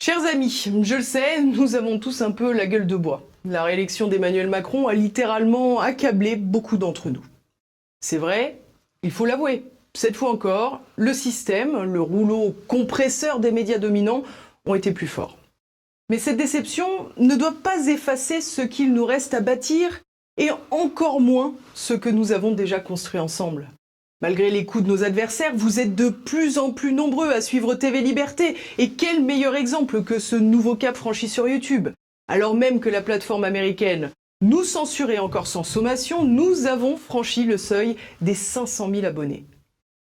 Chers amis, je le sais, nous avons tous un peu la gueule de bois. La réélection d'Emmanuel Macron a littéralement accablé beaucoup d'entre nous. C'est vrai, il faut l'avouer. Cette fois encore, le système, le rouleau compresseur des médias dominants ont été plus forts. Mais cette déception ne doit pas effacer ce qu'il nous reste à bâtir et encore moins ce que nous avons déjà construit ensemble. Malgré les coups de nos adversaires, vous êtes de plus en plus nombreux à suivre TV Liberté. Et quel meilleur exemple que ce nouveau cap franchi sur YouTube. Alors même que la plateforme américaine nous censurait encore sans sommation, nous avons franchi le seuil des 500 000 abonnés.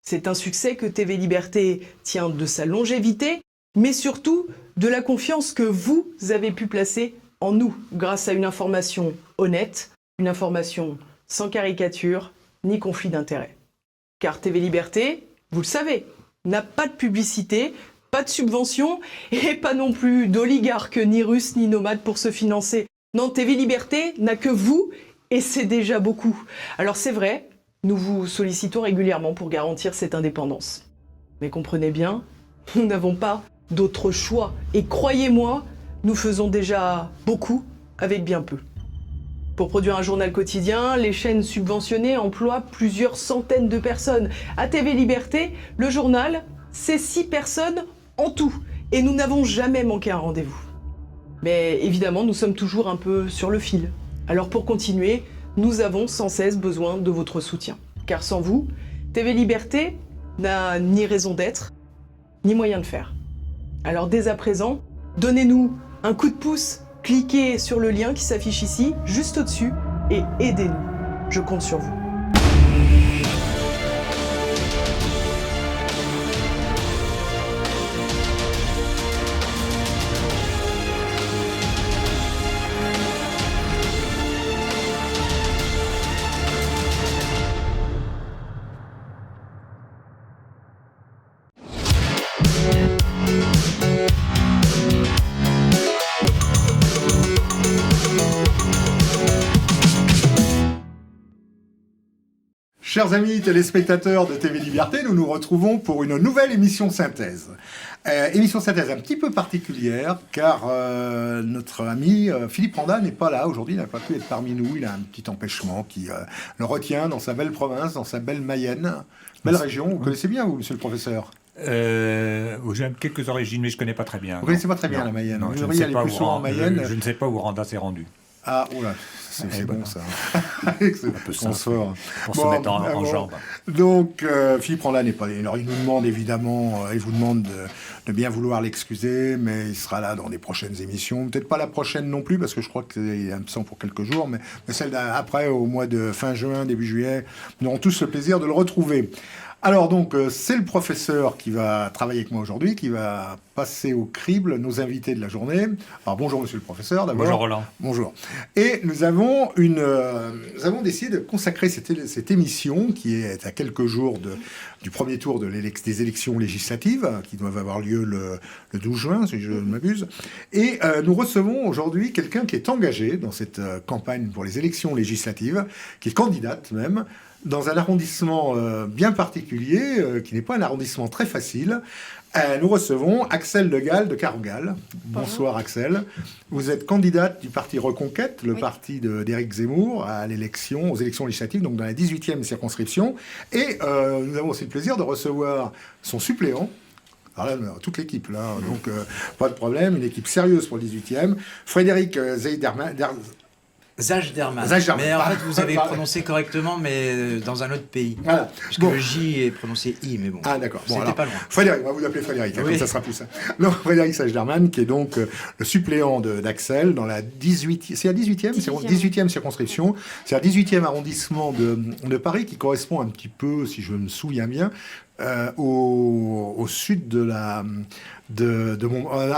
C'est un succès que TV Liberté tient de sa longévité, mais surtout de la confiance que vous avez pu placer en nous, grâce à une information honnête, une information sans caricature ni conflit d'intérêts. Car TV Liberté, vous le savez, n'a pas de publicité, pas de subvention et pas non plus d'oligarques ni russes ni nomades pour se financer. Non, TV Liberté n'a que vous et c'est déjà beaucoup. Alors c'est vrai, nous vous sollicitons régulièrement pour garantir cette indépendance. Mais comprenez bien, nous n'avons pas d'autre choix. Et croyez-moi, nous faisons déjà beaucoup avec bien peu. Pour produire un journal quotidien, les chaînes subventionnées emploient plusieurs centaines de personnes. À TV Liberté, le journal, c'est 6 personnes en tout. Et nous n'avons jamais manqué un rendez-vous. Mais évidemment, nous sommes toujours un peu sur le fil. Alors pour continuer, nous avons sans cesse besoin de votre soutien. Car sans vous, TV Liberté n'a ni raison d'être, ni moyen de faire. Alors dès à présent, donnez-nous un coup de pouce. Cliquez sur le lien qui s'affiche ici, juste au-dessus, et aidez-nous. Je compte sur vous. Chers amis téléspectateurs de TV Liberté, nous nous retrouvons pour une nouvelle émission synthèse. Émission synthèse un petit peu particulière, car notre ami Philippe Randa n'est pas là aujourd'hui, il n'a pas pu être parmi nous, il a un petit empêchement qui le retient dans sa belle province, dans sa belle Mayenne, belle région. Vous connaissez bien, vous, monsieur le professeur? J'ai quelques origines, mais je ne connais pas très bien. Vous ne connaissez pas très bien la Mayenne? Non, je ne sais pas où Randa s'est rendu. Ah, oula, c'est bon ça. C'est un peu ça. Pour se mettre en jambe. Donc, Philippe Randa n'est pas là. Alors, il nous demande évidemment, il vous demande de bien vouloir l'excuser, mais il sera là dans les prochaines émissions. Peut-être pas la prochaine non plus, parce que je crois qu'il est absent pour quelques jours, mais celle d'après, au mois de fin juin, début juillet, nous aurons tous le plaisir de le retrouver. Alors donc, c'est le professeur qui va travailler avec moi aujourd'hui, qui va passer au crible nos invités de la journée. Alors bonjour monsieur le professeur d'abord. Bonjour Roland. Bonjour. Et nous avons décidé de consacrer cette émission qui est à quelques jours du premier tour des élections législatives qui doivent avoir lieu le 12 juin, si je ne m'abuse. Et nous recevons aujourd'hui quelqu'un qui est engagé dans cette campagne pour les élections législatives, qui est candidate même, dans un arrondissement bien particulier, qui n'est pas un arrondissement très facile. Nous recevons Axelle Le Gall de Carougal. Bonsoir Axelle. Vous êtes candidate du parti Reconquête, le parti d'Éric Zemmour, aux élections législatives, donc dans la 18e circonscription. Et nous avons aussi le plaisir de recevoir son suppléant. Alors là, toute l'équipe, là, donc pas de problème, une équipe sérieuse pour le 18e. Frédéric Zeiderman. Zajderman. Mais en fait, vous avez prononcé correctement, mais dans un autre pays. Voilà. Parce que le J est prononcé I, mais bon. Ah, d'accord. Bon, c'était pas loin. Frédéric, on va vous appeler Frédéric, oui. Comme ça sera plus ça. Non, Frédéric Zajderman, qui est donc le suppléant d'Axelle dans la 18e, c'est la 18e circonscription. C'est la 18e arrondissement de Paris, qui correspond un petit peu, si je me souviens bien, au sud à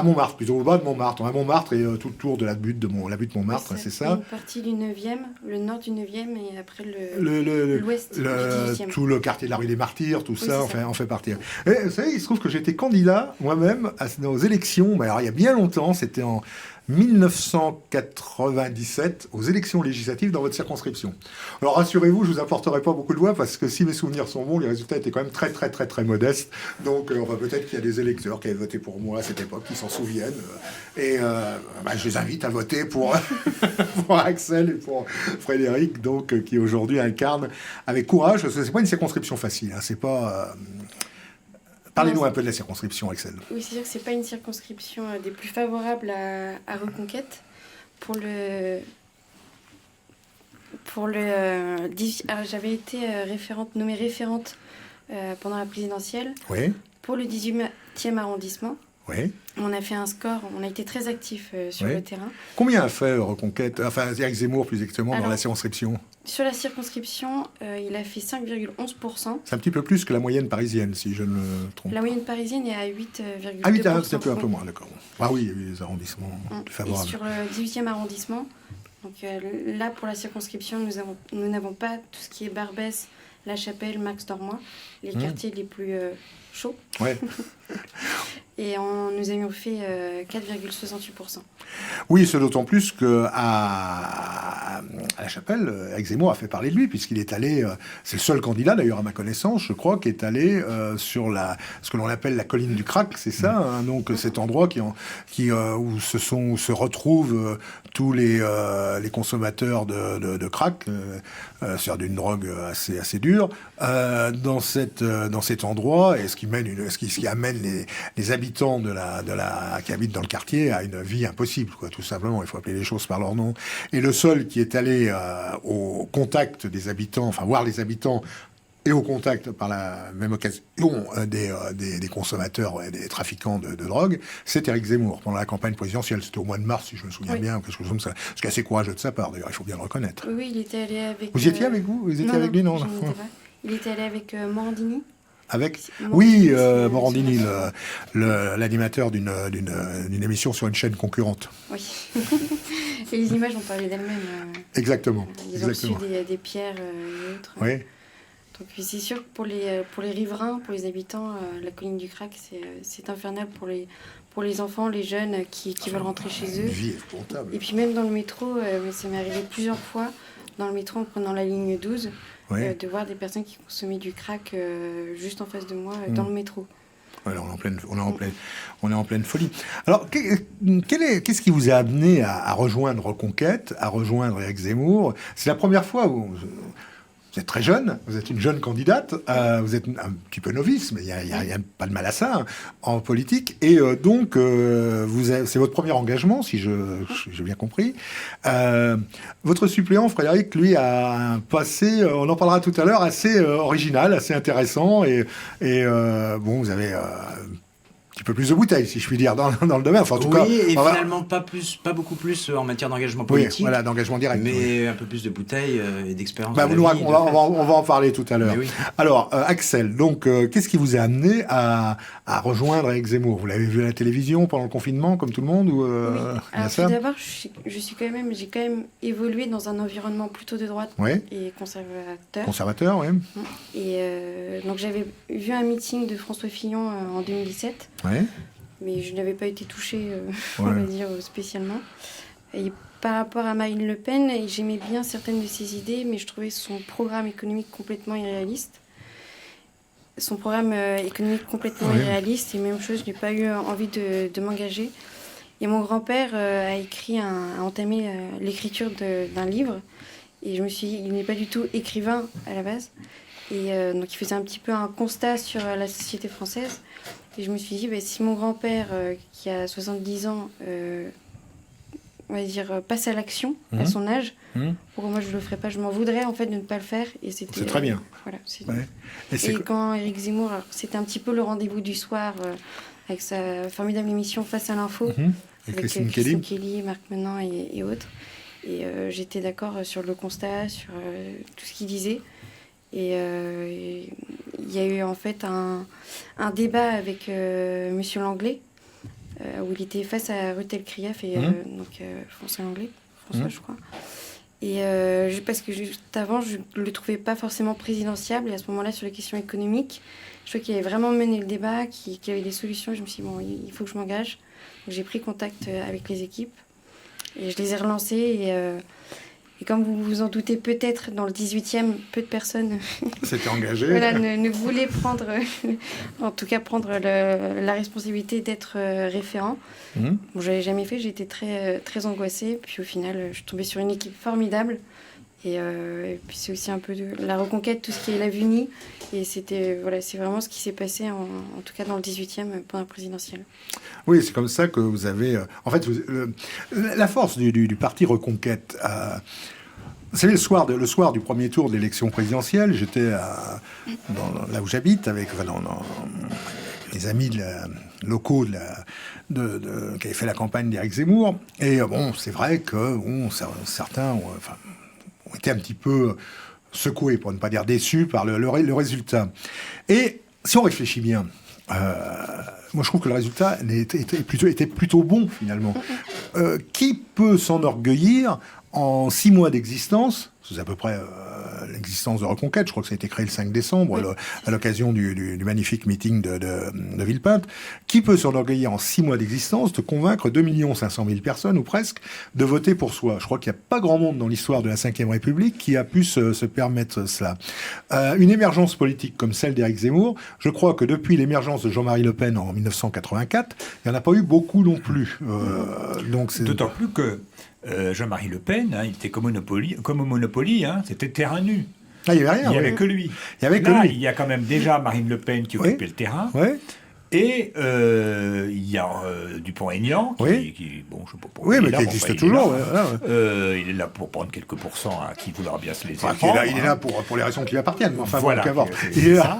Montmartre, plutôt au bas de Montmartre. On a Montmartre et tout le tour de la butte de Montmartre, c'est ça. Une partie du 9e, le nord du 9e et après l'ouest du 18e. Tout le quartier de la rue des Martyrs, tout ça, on fait partie. Et vous savez, il se trouve que j'étais candidat moi-même aux élections, alors il y a bien longtemps, c'était en 1997 aux élections législatives dans votre circonscription. Alors rassurez-vous, je vous apporterai pas beaucoup de voix parce que si mes souvenirs sont bons, les résultats étaient quand même très très très très modestes. Donc peut-être qu'il y a des électeurs qui avaient voté pour moi à cette époque, qui s'en souviennent. Et je les invite à voter pour, pour Axel et pour Frédéric, donc qui aujourd'hui incarne avec courage, parce que c'est pas une circonscription facile. Hein, c'est pas. Parlez-nous un peu de la circonscription, Axel. Oui, c'est sûr que c'est pas une circonscription des plus favorables à Reconquête. J'avais été nommée référente pendant la présidentielle pour le 18e arrondissement. Oui. On a fait un score, on a été très actifs sur le terrain. Combien a fait Reconquête, enfin Éric Zemmour plus exactement, dans la circonscription? Sur la circonscription, il a fait 5,11%. C'est un petit peu plus que la moyenne parisienne, si je ne me trompe. La moyenne parisienne est à 8,2%. Ah, 8, c'est un peu moins, d'accord. Ah oui, il y a eu des arrondissements plus favorables. Et sur le 18e arrondissement, donc là, pour la circonscription, nous n'avons pas tout ce qui est Barbès, La Chapelle, Max Dormois, les quartiers les plus chauds. Ouais. Et nous avions fait 4,68%. Oui, c'est d'autant plus qu'à La Chapelle, Éric Zemmour a fait parler de lui, puisqu'il est allé, c'est le seul candidat d'ailleurs à ma connaissance, je crois, qui est allé sur ce que l'on appelle la colline du crack, c'est ça, hein, donc cet endroit où se retrouvent tous les consommateurs de crack, c'est-à-dire d'une drogue assez dure, dans cet endroit, et ce qui amène les habitants qui habitent dans le quartier à une vie impossible, quoi, tout simplement. Il faut appeler les choses par leur nom. Et le seul qui est allé au contact des habitants, enfin voir les habitants, et au contact par la même occasion des consommateurs et des trafiquants de drogue, c'est Éric Zemmour pendant la campagne présidentielle. C'était au mois de mars, si je me souviens bien, quelque chose comme ça. Ce qui est assez courageux de sa part, d'ailleurs, il faut bien le reconnaître. Oui, il était allé avec... Vous y étiez avec vous? Vous étiez avec lui? Non, je n'étais pas. Il était allé avec Morandini. Morandini, l'animateur d'une émission sur une chaîne concurrente. Oui. Et les images ont parlé d'elles-mêmes. Exactement. Ils ont reçu des pierres et autres. Oui. Donc c'est sûr que pour les riverains, pour les habitants, la colline du crack, c'est infernal pour les enfants, les jeunes qui veulent rentrer chez eux. Une vie épouvantable. Et puis même dans le métro, ça m'est arrivé plusieurs fois, dans le métro en prenant la ligne 12, de voir des personnes qui consommaient du crack juste en face de moi dans le métro. Alors, on est en pleine folie. Alors, qu'est-ce qui vous a amené à rejoindre Reconquête, à rejoindre Éric Zemmour? C'est la première fois où vous êtes très jeune, vous êtes une jeune candidate, vous êtes un petit peu novice, mais il n'y a pas de mal à ça, hein, en politique. Et donc, c'est votre premier engagement, si j'ai bien compris. Votre suppléant, Frédéric, lui, a un passé, on en parlera tout à l'heure, assez original, assez intéressant. Et vous avez... un peu plus de bouteilles, si je puis dire, dans le domaine. Enfin, en tout cas, finalement, pas beaucoup plus en matière d'engagement politique. Oui, voilà, d'engagement direct. Mais un peu plus de bouteilles et d'expérience. On va en parler tout à l'heure. Oui. Alors, Axel, donc, qu'est-ce qui vous a amené à rejoindre Éric Zemmour? Vous l'avez vu à la télévision pendant le confinement, comme tout le monde ou, oui. Alors, tout d'abord, j'ai quand même évolué dans un environnement plutôt de droite et conservateur. Conservateur, oui. Et donc, j'avais vu un meeting de François Fillon en 2017. Ouais. Mais je n'avais pas été touchée, on va dire, spécialement. Et par rapport à Marine Le Pen, j'aimais bien certaines de ses idées, mais je trouvais son programme économique complètement irréaliste. Irréaliste, et même chose, je n'ai pas eu envie de m'engager. Et mon grand-père a entamé l'écriture d'un livre, et je me suis dit, il n'est pas du tout écrivain à la base. Et donc il faisait un petit peu un constat sur la société française. Et je me suis dit, si mon grand-père, qui a 70 ans, on va dire, passe à l'action à son âge, pourquoi moi je ne le ferais pas? Je m'en voudrais en fait de ne pas le faire. Et c'est très bien. Voilà, et quand Éric Zemmour, c'était un petit peu le rendez-vous du soir avec sa formidable émission Face à l'info, avec Christine Kelly, Marc Menant et autres. Et j'étais d'accord sur le constat, sur tout ce qu'il disait. Et il y a eu en fait un débat avec Monsieur Langlais, où il était face à Rutel Krief et François Langlais, je crois. Et parce que juste avant, je ne le trouvais pas forcément présidentiable. Et à ce moment-là, sur les questions économiques, je trouvais qu'il avait vraiment mené le débat, qu'il y avait des solutions. Je me suis dit, il faut que je m'engage. Donc j'ai pris contact avec les équipes. Et je les ai relancés. Et comme vous vous en doutez peut-être, dans le 18e, peu de personnes s'étaient engagées. Voilà, ne voulaient prendre, en tout cas prendre la responsabilité d'être référent. Bon, je l'avais jamais fait, j'étais très, très angoissée. Puis au final, je suis tombée sur une équipe formidable. Et puis c'est aussi un peu de la reconquête, tout ce qui est la VUNI. Et c'est vraiment ce qui s'est passé, en tout cas dans le 18e, pendant la présidentielle. Oui, c'est comme ça que vous avez... en fait, la force du parti Reconquête... vous savez, le soir du premier tour de l'élection présidentielle, j'étais là où j'habite avec les amis locaux qui avaient fait la campagne d'Éric Zemmour. Et c'est vrai que certains ont été un petit peu secoués, pour ne pas dire déçus, par le résultat. Et si on réfléchit bien, moi je trouve que le résultat était plutôt bon, finalement. Qui peut s'enorgueillir en 6 mois d'existence, c'est à peu près l'existence de Reconquête, je crois que ça a été créé le 5 décembre, à l'occasion du magnifique meeting de Villepinte, qui peut s'enorgueillir en 6 mois d'existence de convaincre 2 500 000 personnes, ou presque, de voter pour soi. Je crois qu'il n'y a pas grand monde dans l'histoire de la Ve République qui a pu se permettre cela. Une émergence politique comme celle d'Éric Zemmour, je crois que depuis l'émergence de Jean-Marie Le Pen en 1984, il n'y en a pas eu beaucoup non plus. D'autant plus que Jean-Marie Le Pen, il était comme au Monopoly, c'était terrain nu. Ah, il n'y avait rien. Il n'y avait que lui. Il y a quand même déjà Marine Le Pen qui occupait le terrain. Ouais. Et il y a Dupont-Aignan, qui bon, je sais pas pourquoi mais qui existe toujours. Il est là pour prendre quelques pourcents à qui voudra bien se laisser prendre. Il est là pour les raisons qui lui appartiennent. Enfin, voilà, il est là.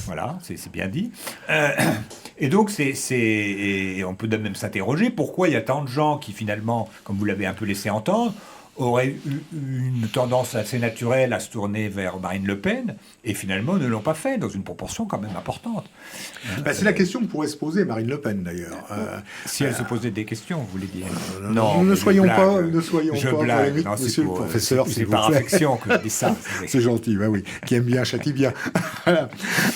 Voilà, c'est bien dit. Et donc, on peut même s'interroger pourquoi il y a tant de gens qui, finalement, comme vous l'avez un peu laissé entendre, auraient eu une tendance assez naturelle à se tourner vers Marine Le Pen, et finalement ne l'ont pas fait, dans une proportion quand même importante. C'est la question que pourrait se poser Marine Le Pen, d'ailleurs. Si elle se posait des questions, vous voulez dire. Non, ne soyons pas polémiques, monsieur le professeur. C'est par affection que je dis ça. C'est gentil, oui. Qui aime bien, châtie bien. Voilà.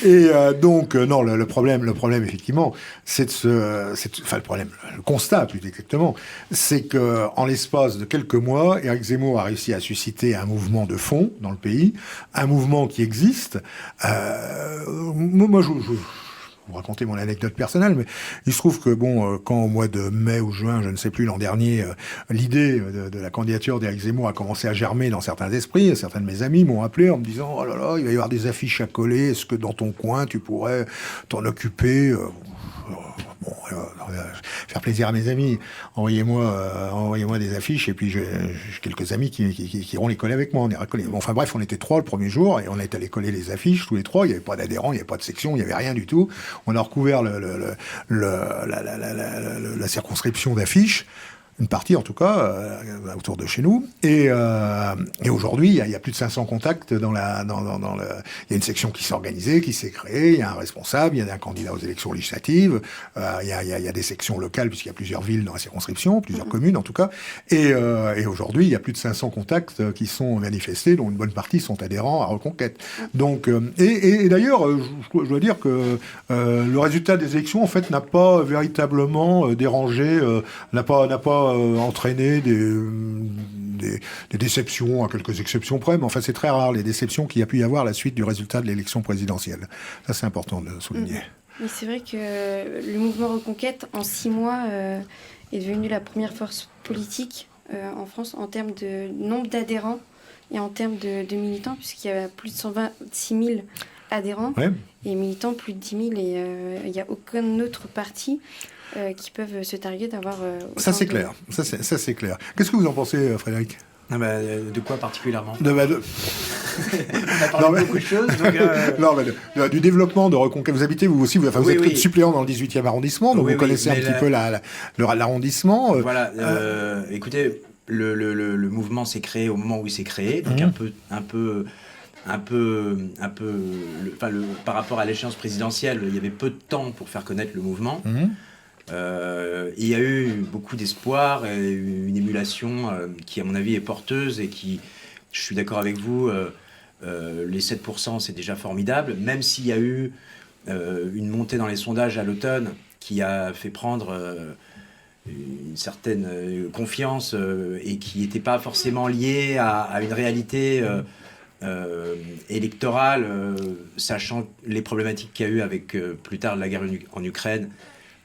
Et donc, non, le problème, effectivement, le constat, plus exactement, c'est qu'en l'espace de quelques mois, Éric Zemmour a réussi à susciter un mouvement de fond dans le pays, un mouvement qui existe. Moi, je vous raconter mon anecdote personnelle, mais il se trouve que, quand au mois de mai ou juin, je ne sais plus, l'an dernier, l'idée de la candidature d'Éric Zemmour a commencé à germer dans certains esprits, certains de mes amis m'ont appelé en me disant « Oh là là, il va y avoir des affiches à coller, est-ce que dans ton coin, tu pourrais t'en occuper ?» faire plaisir à mes amis, envoyez-moi des affiches, et puis j'ai quelques amis qui iront les coller avec moi. On ira coller. Enfin bref, on était 3 le premier jour, et on est allé coller les affiches, tous les 3, il n'y avait pas d'adhérents, il n'y avait pas de section, il n'y avait rien du tout. On a recouvert la circonscription d'affiches, une partie en tout cas, autour de chez nous. Et aujourd'hui, il y a plus de 500 contacts il y a une section qui s'est organisée, qui s'est créée, il y a un responsable, il y a un candidat aux élections législatives, il y a des sections locales, puisqu'il y a plusieurs villes dans la circonscription, plusieurs communes en tout cas. Et aujourd'hui, il y a plus de 500 contacts qui sont manifestés, dont une bonne partie sont adhérents à Reconquête. Donc, et d'ailleurs, je dois dire que le résultat des élections, en fait, n'a pas véritablement dérangé, n'a pas entraîner des déceptions, à quelques exceptions près, mais enfin c'est très rare les déceptions qu'il y a pu y avoir à la suite du résultat de l'élection présidentielle. Ça, c'est important de le souligner. Mais c'est vrai que le mouvement Reconquête, en 6 mois, est devenu la première force politique en France en termes de nombre d'adhérents et en termes de militants, puisqu'il y a plus de 126 000 adhérents et militants, plus de 10 000, et il n'y a aucun autre parti qui peuvent se targuer d'avoir... ça, c'est clair. Ça, c'est clair. Qu'est-ce que vous en pensez, Frédéric ? De quoi particulièrement ? On a parlé de beaucoup de choses. Donc, du développement de Reconquête. Vous habitez, vous aussi, vous êtes suppléant dans le 18e arrondissement, donc vous connaissez un petit peu l'arrondissement. Voilà. Écoutez, le mouvement s'est créé au moment où il s'est créé, donc par rapport à l'échéance présidentielle, il y avait peu de temps pour faire connaître le mouvement. Il y a eu beaucoup d'espoir et une émulation qui, à mon avis, est porteuse et qui, je suis d'accord avec vous, les 7%, c'est déjà formidable, même s'il y a eu une montée dans les sondages à l'automne qui a fait prendre une certaine confiance et qui n'était pas forcément liée à une réalité électorale, sachant les problématiques qu'il y a eu avec plus tard la guerre en Ukraine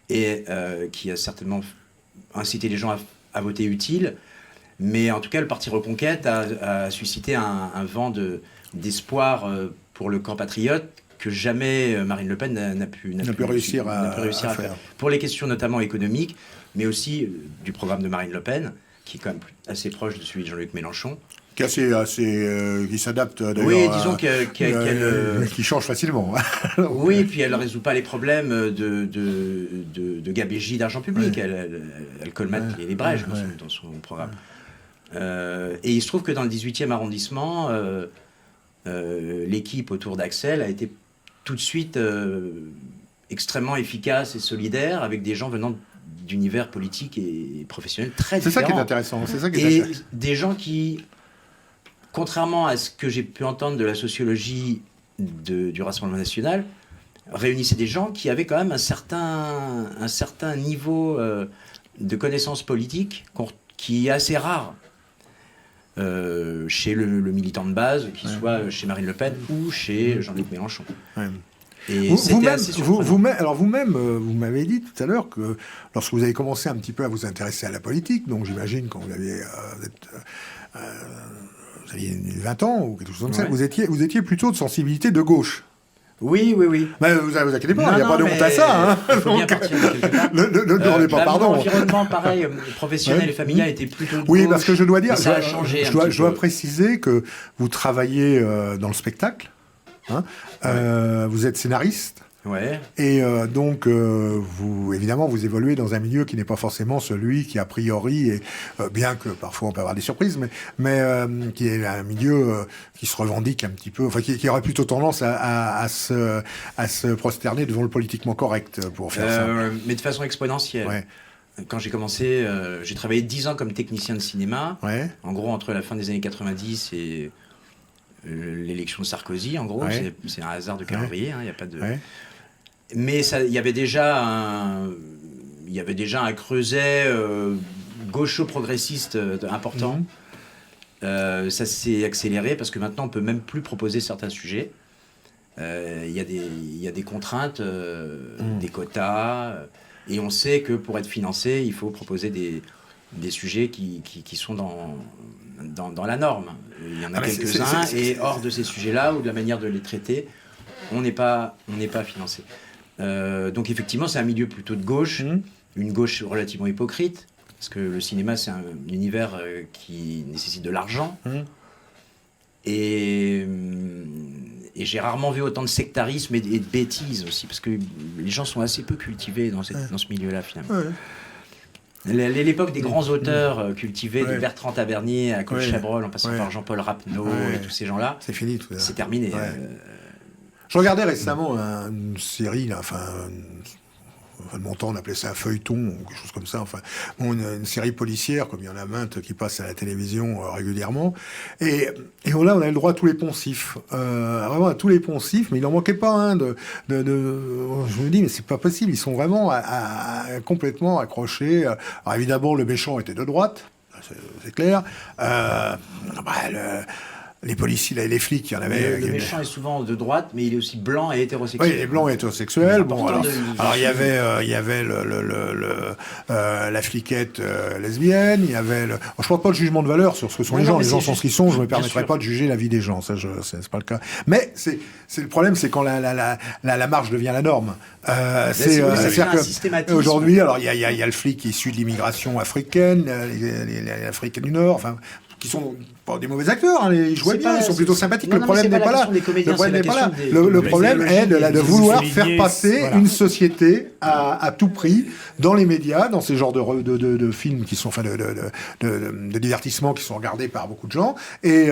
et qui a certainement incité les gens à voter utile. Mais en tout cas, le Parti Reconquête a suscité un vent d'espoir pour le camp patriote que jamais Marine Le Pen n'a pu réussir à faire. Pour les questions notamment économiques, mais aussi du programme de Marine Le Pen, qui est quand même assez proche de celui de Jean-Luc Mélenchon. Qui s'adapte d'ailleurs. Oui, disons qui change facilement. Oui, puis elle ne résout pas les problèmes de gabegie d'argent public. Elle colmate les brèches dans son programme. Et il se trouve que dans le 18e arrondissement, l'équipe autour d'Axel a été tout de suite extrêmement efficace et solidaire, avec des gens venant d'univers politiques et professionnels très différents. C'est ça qui est intéressant. Des gens qui, contrairement à ce que j'ai pu entendre de la sociologie du Rassemblement national, réunissaient des gens qui avaient quand même un certain niveau de connaissances politiques qui est assez rare chez le militant de base, qu'il soit chez Marine Le Pen ou chez Jean-Luc Mélenchon. Ouais. Et vous m'avez dit tout à l'heure que lorsque vous avez commencé un petit peu à vous intéresser à la politique, donc j'imagine quand vous aviez 20 ans ou quelque chose comme ça, vous étiez plutôt de sensibilité de gauche. Oui. Mais vous inquiétez pas, il n'y a pas de honte à ça. Hein. Il faut bien partir de quelque part. Ne demandez pas pardon. L'environnement, pareil, professionnel et familial était plutôt de Oui, gauche, parce que je dois dire, ça a changé je dois préciser que vous travaillez dans le spectacle. Hein, vous êtes scénariste. Ouais. Et donc, vous évoluez dans un milieu qui n'est pas forcément celui qui, a priori, est, bien que parfois on peut avoir des surprises, mais qui est un milieu qui se revendique un petit peu, enfin, qui aurait plutôt tendance à se prosterner devant le politiquement correct, pour faire ça. Mais de façon exponentielle. Ouais. Quand j'ai commencé, j'ai travaillé 10 ans comme technicien de cinéma. Ouais. En gros, entre la fin des années 90 et l'élection de Sarkozy, en gros. Ouais. C'est un hasard de calendrier, il n'y a pas de... Ouais. Mais il y avait déjà un creuset gaucho-progressiste important. Ça s'est accéléré parce que maintenant on peut même plus proposer certains sujets. Il y a des contraintes, des quotas, et on sait que pour être financé, il faut proposer des sujets qui sont dans la norme. Il y en a quelques-uns, et hors de ces sujets-là ou de la manière de les traiter, on n'est pas financé. Donc effectivement, c'est un milieu plutôt de gauche, une gauche relativement hypocrite, parce que le cinéma, c'est un univers qui nécessite de l'argent. Et j'ai rarement vu autant de sectarisme et de bêtises aussi, parce que les gens sont assez peu cultivés dans ce milieu-là, finalement. L'époque des grands auteurs cultivés, de Bertrand Tavernier à Claude Chabrol, en passant par Jean-Paul Rapneau et tous ces gens-là, c'est fini tout ça. C'est terminé. Je regardais récemment une série, là, de mon temps, on appelait ça un feuilleton, ou quelque chose comme ça, une série policière, comme il y en a maintes qui passent à la télévision régulièrement. Et là, on a le droit à tous les poncifs. Vraiment à tous les poncifs, mais il n'en manquait pas un je me dis, mais c'est pas possible, ils sont vraiment complètement accrochés. Alors évidemment, le méchant était de droite, c'est clair. Les policiers, les flics, il y en avait... Le méchant est souvent de droite, mais il est aussi blanc et hétérosexuel. Oui, il est blanc et hétérosexuel. Bon, alors il y avait la fliquette lesbienne, il y avait... je porte pas de jugement de valeur sur ce que sont les gens. Les gens sont ce qu'ils sont, je me permettrai pas de juger la vie des gens, ça, c'est pas le cas. Mais c'est le problème, c'est quand la marge devient la norme. C'est-à-dire que aujourd'hui, alors il y a le flic issu de l'immigration africaine, les Africains du Nord, enfin... qui sont pas des mauvais acteurs, ils jouent bien, ils sont plutôt sympathiques. Le problème n'est pas là. Le problème est de vouloir faire passer une société à tout prix dans les médias, dans ces genres de films qui sont, de divertissement qui sont regardés par beaucoup de gens. Et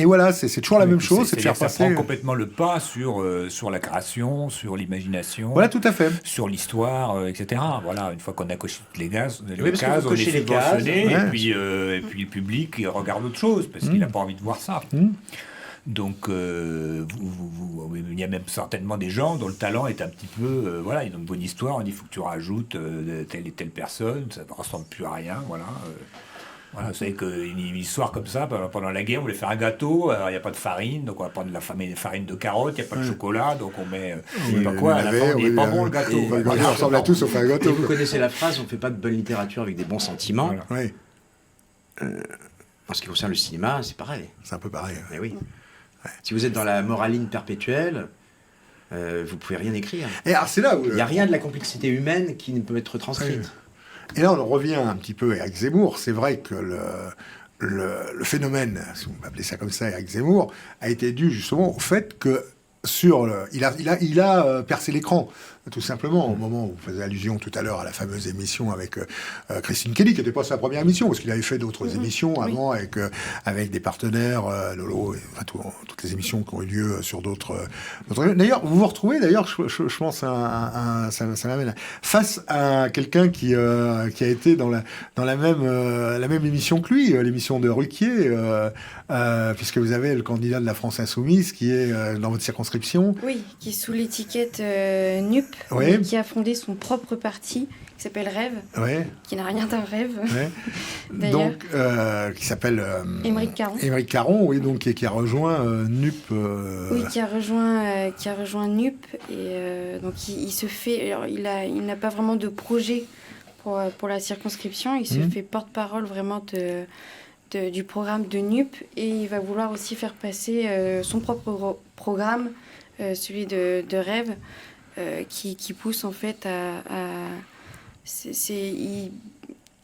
voilà, c'est toujours la même chose, c'est de faire passer. Ça prend complètement le pas sur la création, sur l'imagination. Voilà, tout à fait. Sur l'histoire, etc. Voilà, une fois qu'on a coché toutes les cases, on est et subventionné, et puis le public il regarde autre chose parce qu'il n'a pas envie de voir ça. Donc, il y a même certainement des gens dont le talent est un petit peu... voilà, ils ont une bonne histoire, on dit il faut que tu rajoutes telle et telle personne, ça ne ressemble plus à rien, voilà. Voilà, vous savez qu'une histoire comme ça, pendant la guerre, on voulait faire un gâteau, il n'y a pas de farine, donc on va prendre de la farine de carotte, il n'y a pas de chocolat, donc on met... je sais pas quoi, à la fin, il n'est pas bon le gâteau. Le gâteau ressemble à tout sauf un gâteau. Vous connaissez la phrase, on ne fait pas de bonne littérature avec des bons sentiments. Voilà. Oui. En ce qui concerne le cinéma, c'est pareil. C'est un peu pareil. Mais oui. Ouais. Si vous êtes dans la moraline perpétuelle, vous ne pouvez rien écrire. Et alors, c'est là où... Il n'y a rien de la complexité humaine qui ne peut être retranscrite. Oui. Et là, on revient un petit peu à Éric Zemmour. C'est vrai que le phénomène, si on peut appeler ça comme ça, Éric Zemmour, a été dû justement au fait que il a percé l'écran, tout simplement, au moment où vous faisiez allusion tout à l'heure à la fameuse émission avec Christine Kelly, qui n'était pas sa première émission, parce qu'il avait fait d'autres émissions avant avec des partenaires, Lolo, enfin, toutes les émissions qui ont eu lieu sur d'autres. D'ailleurs, vous vous retrouvez, je pense, ça m'amène face à quelqu'un qui a été dans la même émission que lui, l'émission de Ruquier, puisque vous avez le candidat de la France Insoumise qui est dans votre circonscription. Oui, qui est sous l'étiquette NUP, qui a fondé son propre parti, qui s'appelle Rêve, qui n'a rien d'un rêve, d'ailleurs. Donc, qui s'appelle... Émeric Caron. Émeric Caron, oui, donc, qui a rejoint NUP. Oui, qui a rejoint NUP, et donc il se fait... Alors, il n'a pas vraiment de projet pour la circonscription, il se fait porte-parole vraiment du programme de NUP, et il va vouloir aussi faire passer son propre programme, celui de Rêve, qui pousse en fait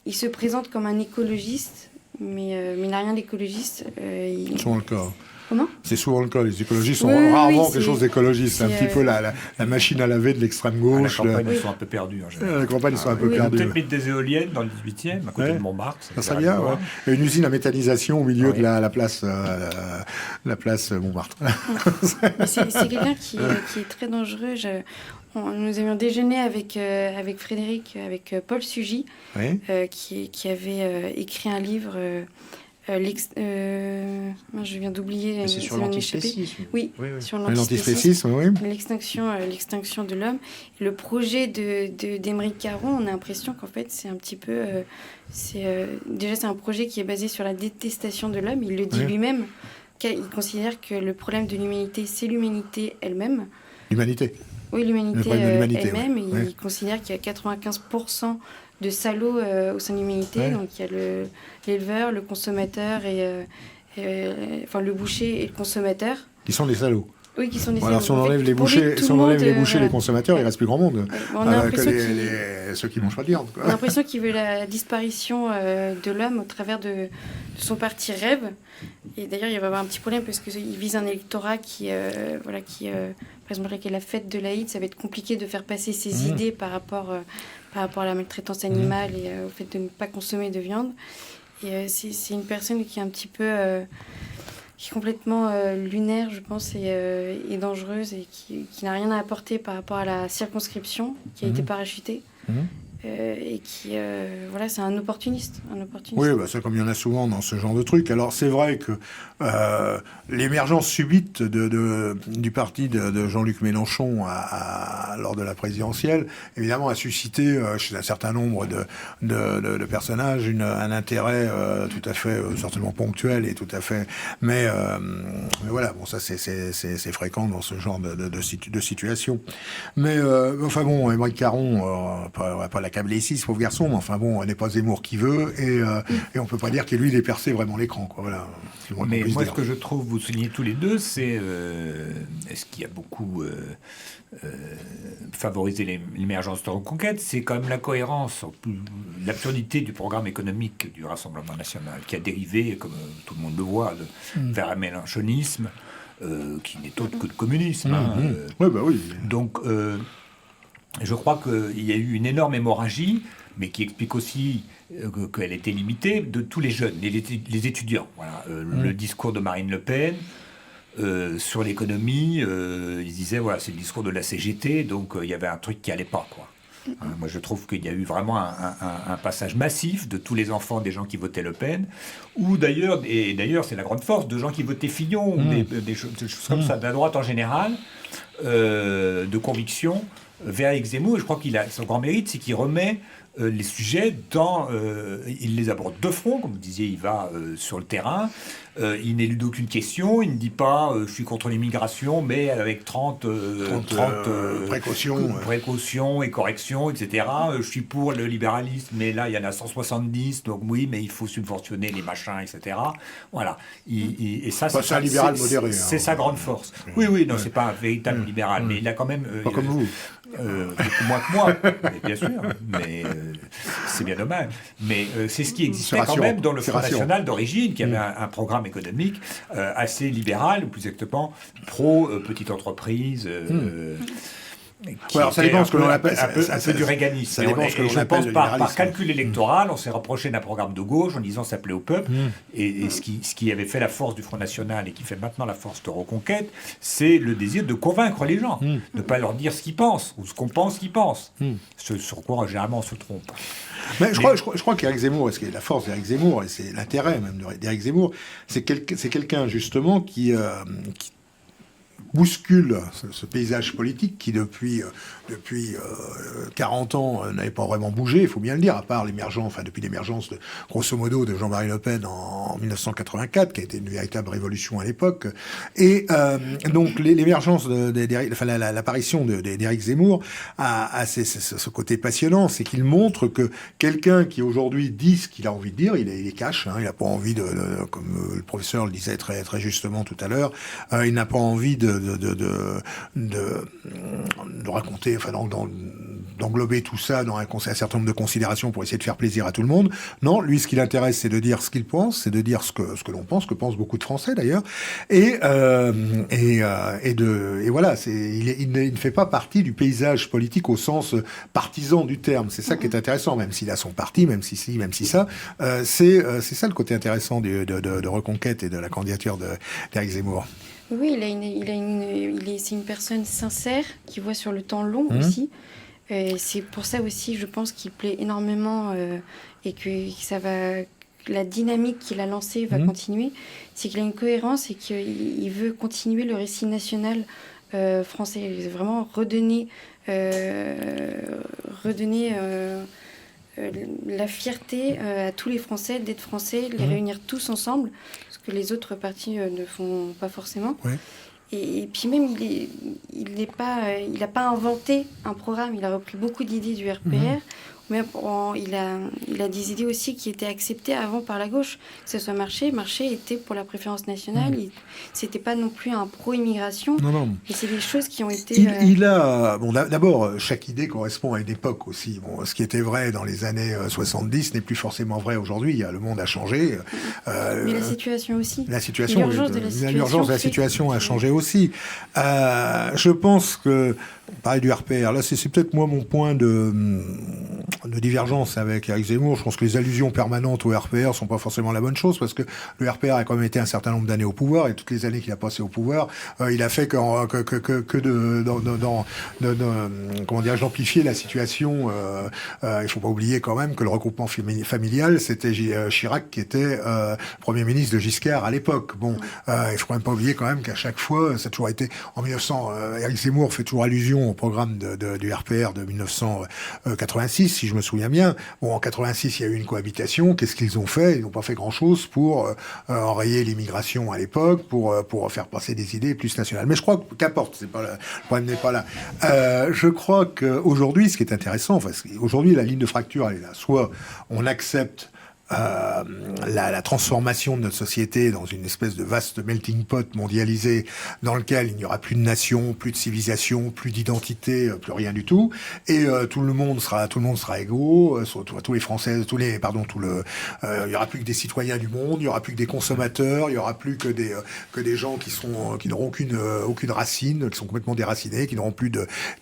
il se présente comme un écologiste, mais il n'a rien d'écologiste. C'est souvent le cas. Comment ? C'est souvent le cas. Les écologistes sont rarement quelque chose d'écologiste. C'est un petit peu la machine à laver de l'extrême gauche. À la campagne, ils sont un peu perdus en général. La campagne, ils sont un peu perdus. Peut-être mettre des éoliennes dans le 18e, à côté de Montmartre. Ça serait bien, ouais. Et une usine à méthanisation au milieu de la place Montmartre. C'est quelqu'un qui est très dangereux. Nous avions déjeuné avec Frédéric, avec Paul Sugy, qui avait écrit un livre... je viens d'oublier. C'est sur l'antispécisme. Oui, sur l'antispécisme, l'extinction de l'homme. Et le projet d'Émeric Caron, on a l'impression qu'en fait, c'est un petit peu... déjà, c'est un projet qui est basé sur la détestation de l'homme. Il le dit lui-même. Il considère que le problème de l'humanité, c'est l'humanité elle-même. L'humanité. Oui, l'humanité elle-même. Oui. Il considère qu'il y a 95% de salauds au sein de l'humanité. Donc il y a l'éleveur, le consommateur, enfin le boucher et le consommateur. Qui sont des salauds. Oui, qui sont des salauds. Alors si on enlève les bouchers, les consommateurs, il reste plus grand monde. On a l'impression ceux qui mangent pas de viande. On a l'impression qu'il veut la disparition de l'homme au travers de son parti Rêve. Et d'ailleurs, il va y avoir un petit problème parce qu'il vise un électorat qui par exemple, avec la fête de l'Aïd, ça va être compliqué de faire passer ses idées par rapport à la maltraitance animale et au fait de ne pas consommer de viande. Et c'est une personne qui est un petit peu... qui est complètement lunaire, je pense, et dangereuse, et qui n'a rien à apporter par rapport à la circonscription, qui a été parachutée. Et qui, c'est un opportuniste. Oui, c'est comme il y en a souvent dans ce genre de truc. Alors, c'est vrai que l'émergence subite du parti de Jean-Luc Mélenchon lors de la présidentielle, évidemment, a suscité chez un certain nombre de personnages un intérêt tout à fait, certainement ponctuel et tout à fait... Mais voilà, bon, ça, c'est fréquent dans ce genre de situation. Mais, enfin bon, Émeric Caron, on va pas l'accabler ici, ce pauvre garçon, mais enfin bon, on n'est pas Zemmour qui veut, et on peut pas dire que lui, il ait percé vraiment l'écran, quoi. Voilà. Mais moi, ce que je trouve, vous soulignez tous les deux, c'est ce qui a beaucoup favorisé l'émergence de Reconquête, c'est quand même la cohérence, l'absurdité du programme économique du Rassemblement national, qui a dérivé, comme tout le monde le voit, vers un mélenchonisme qui n'est autre que le communisme. Oui, bah oui. Donc, je crois qu'il y a eu une énorme hémorragie, mais qui explique aussi qu'elle était limitée, de tous les jeunes, les étudiants. Voilà. Le discours de Marine Le Pen sur l'économie, ils disaient, voilà, c'est le discours de la CGT, donc il y avait un truc qui n'allait pas, quoi. Moi, je trouve qu'il y a eu vraiment un passage massif de tous les enfants des gens qui votaient Le Pen, ou d'ailleurs, c'est la grande force, de gens qui votaient Fillon, ou des choses comme ça, de la droite en général, de conviction, vers Éric Zemmour. Et je crois son grand mérite, c'est qu'il remet les sujets il les aborde de front, comme vous disiez, il va sur le terrain. Il n'élude aucune question, il ne dit pas je suis contre l'immigration, mais avec 30 précautions et corrections, etc. Je suis pour le libéralisme, mais là il y en a 170, donc oui, mais il faut subventionner les machins, etc. Voilà. Et ça, c'est un libéral modéré. C'est sa grande force. Oui, non, c'est pas un véritable libéral, mais il a quand même. Pas comme vous. Beaucoup moins que moi, bien sûr, mais c'est bien dommage. Mais c'est ce qui existait quand même dans le Front National d'origine, qui avait un programme économique assez libéral, ou plus exactement pro-petite entreprise. Alors, ça dépend ce que l'on appelle un peu du réganisme. Je pense par calcul électoral, on s'est rapproché d'un programme de gauche en disant ça plaît au peuple. Et ce qui avait fait la force du Front National et qui fait maintenant la force de Reconquête, c'est le désir de convaincre les gens, de ne pas leur dire ce qu'ils pensent ou ce qu'on pense qu'ils pensent. Ce sur quoi généralement on se trompe. Mais je crois qu'Éric Zemmour, et ce qui est la force d'Éric Zemmour, et c'est l'intérêt même d'Éric Zemmour, c'est quelqu'un justement qui bouscule ce paysage politique qui depuis 40 ans n'avait pas vraiment bougé, il faut bien le dire, à part depuis l'émergence grosso modo de Jean-Marie Le Pen en 1984, qui a été une véritable révolution à l'époque. Et donc l'émergence l'apparition d'Éric Zemmour a ce côté passionnant, c'est qu'il montre que quelqu'un qui aujourd'hui dit ce qu'il a envie de dire, il est cash, il n'a pas envie comme le professeur le disait très, très justement tout à l'heure, il n'a pas envie de raconter, d'englober tout ça dans un certain nombre de considérations pour essayer de faire plaisir à tout le monde. Non, lui, ce qui l'intéresse, c'est de dire ce qu'il pense, c'est de dire ce que l'on pense, que pensent beaucoup de Français d'ailleurs, et voilà, il ne fait pas partie du paysage politique au sens partisan du terme. C'est ça qui est intéressant, même s'il a son parti, même si ça, c'est ça le côté intéressant de Reconquête et de la candidature d'Éric Zemmour. Oui, c'est une personne sincère qui voit sur le temps long aussi. C'est pour ça aussi, je pense qu'il plaît énormément et que la dynamique qu'il a lancée va continuer. C'est qu'il a une cohérence et qu'il veut continuer le récit national français. Il veut vraiment redonner la fierté à tous les Français d'être Français, les réunir tous ensemble, ce que les autres partis ne font pas forcément. Ouais. Et puis même, il n'a pas inventé un programme, il a repris beaucoup d'idées du RPR, mais il a des idées aussi qui étaient acceptées avant par la gauche, que ce soit Marché était pour la préférence nationale, c'était pas non plus un pro-immigration, et c'est des choses qui ont été... D'abord, chaque idée correspond à une époque aussi. Ce qui était vrai dans les années 70 n'est plus forcément vrai aujourd'hui, le monde a changé. Mais la situation aussi. L'urgence de la situation a changé aussi. Je pense que, on parlait du RPR, là c'est peut-être moi mon point de divergence avec Éric Zemmour. Je pense que les allusions permanentes au RPR sont pas forcément la bonne chose, parce que le RPR a quand même été un certain nombre d'années au pouvoir, et toutes les années qu'il a passé au pouvoir, il a fait d'amplifier la situation. Il faut pas oublier quand même que le regroupement familial, c'était Chirac qui était Premier ministre de Giscard à l'époque. Il faut quand même pas oublier quand même qu'à chaque fois, ça a toujours été en 1900. Éric Zemmour fait toujours allusion au programme du RPR de 1986, si je me souviens bien. En 86, il y a eu une cohabitation. Qu'est-ce qu'ils ont fait ? Ils n'ont pas fait grand-chose pour enrayer l'immigration à l'époque, pour faire passer des idées plus nationales. Mais je crois qu'importe, le problème n'est pas là. Je crois qu'aujourd'hui, ce qui est intéressant, aujourd'hui, la ligne de fracture, elle est là. Soit on accepte la transformation de notre société dans une espèce de vaste melting pot mondialisé dans lequel il n'y aura plus de nation, plus de civilisation, plus d'identité, plus rien du tout, et tout le monde sera égaux, tous les Français, il y aura plus que des citoyens du monde, il y aura plus que des consommateurs, il y aura plus que des gens qui n'auront aucune racine, qui sont complètement déracinés, qui n'auront plus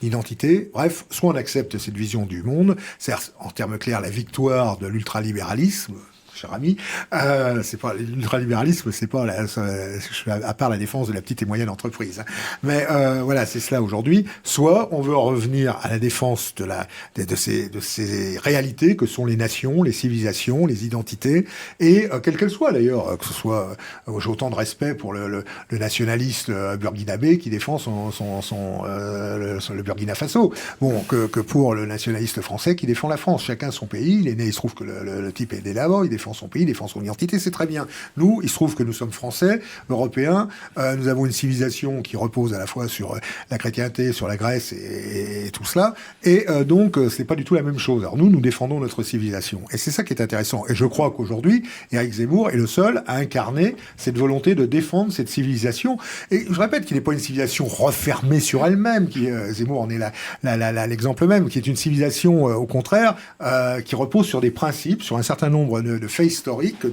d'identité. Bref, soit on accepte cette vision du monde, c'est en termes clairs la victoire de l'ultralibéralisme, cher ami, c'est pas l'ultralibéralisme, c'est pas à part la défense de la petite et moyenne entreprise. Hein. Mais voilà, c'est cela aujourd'hui. Soit on veut revenir à la défense de ces réalités que sont les nations, les civilisations, les identités, et quelles qu'elles soient d'ailleurs, que ce soit j'ai autant de respect pour le nationaliste burkinabé qui défend le Burkina Faso, que pour le nationaliste français qui défend la France. Chacun son pays, il est né, il se trouve que le type est né là-bas, il défend son pays, il défend son identité, c'est très bien. Nous, il se trouve que nous sommes français, européens, nous avons une civilisation qui repose à la fois sur la chrétienté, sur la Grèce et tout cela, et donc c'est pas du tout la même chose. Alors nous défendons notre civilisation, et c'est ça qui est intéressant. Et je crois qu'aujourd'hui, Éric Zemmour est le seul à incarner cette volonté de défendre cette civilisation. Et je répète qu'il n'est pas une civilisation refermée sur elle-même, Zemmour en est l'exemple même, qui est une civilisation au contraire qui repose sur des principes, sur un certain nombre de faits historiques,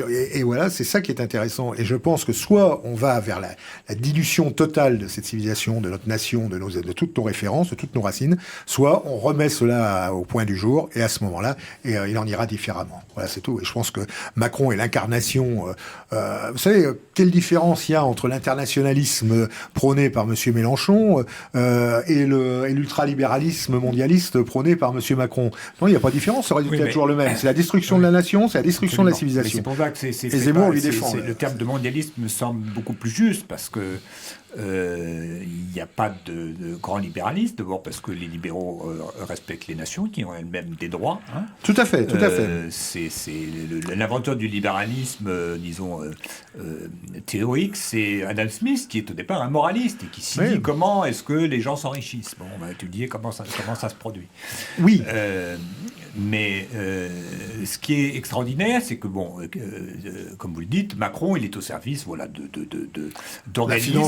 et voilà, c'est ça qui est intéressant. Et je pense que soit on va vers la dilution totale de cette civilisation, de notre nation, de toutes nos références, de toutes nos racines, soit on remet cela au point du jour, et à ce moment-là, il en ira différemment. Voilà, c'est tout. Et je pense que Macron est l'incarnation. Vous savez, quelle différence il y a entre l'internationalisme prôné par M. Mélenchon et l'ultralibéralisme mondialiste prôné par M. Macron? Non, il n'y a pas de différence, le résultat est toujours le même. C'est la destruction de la nation, c'est la destruction de la civilisation. C'est pour ça que et Zemmour lui défend. Le terme de mondialisme me semble beaucoup plus juste, parce que il n'y a pas de grand libéralisme, d'abord parce que les libéraux respectent les nations qui ont elles-mêmes des droits. Hein. Tout à fait, tout à fait. C'est l'inventeur du libéralisme, disons, théorique, c'est Adam Smith, qui est au départ un moraliste et qui s'y dit comment est-ce que les gens s'enrichissent. Bon, on va étudier comment ça se produit. Oui. Mais ce qui est extraordinaire, c'est que, comme vous le dites, Macron, il est au service d'organismes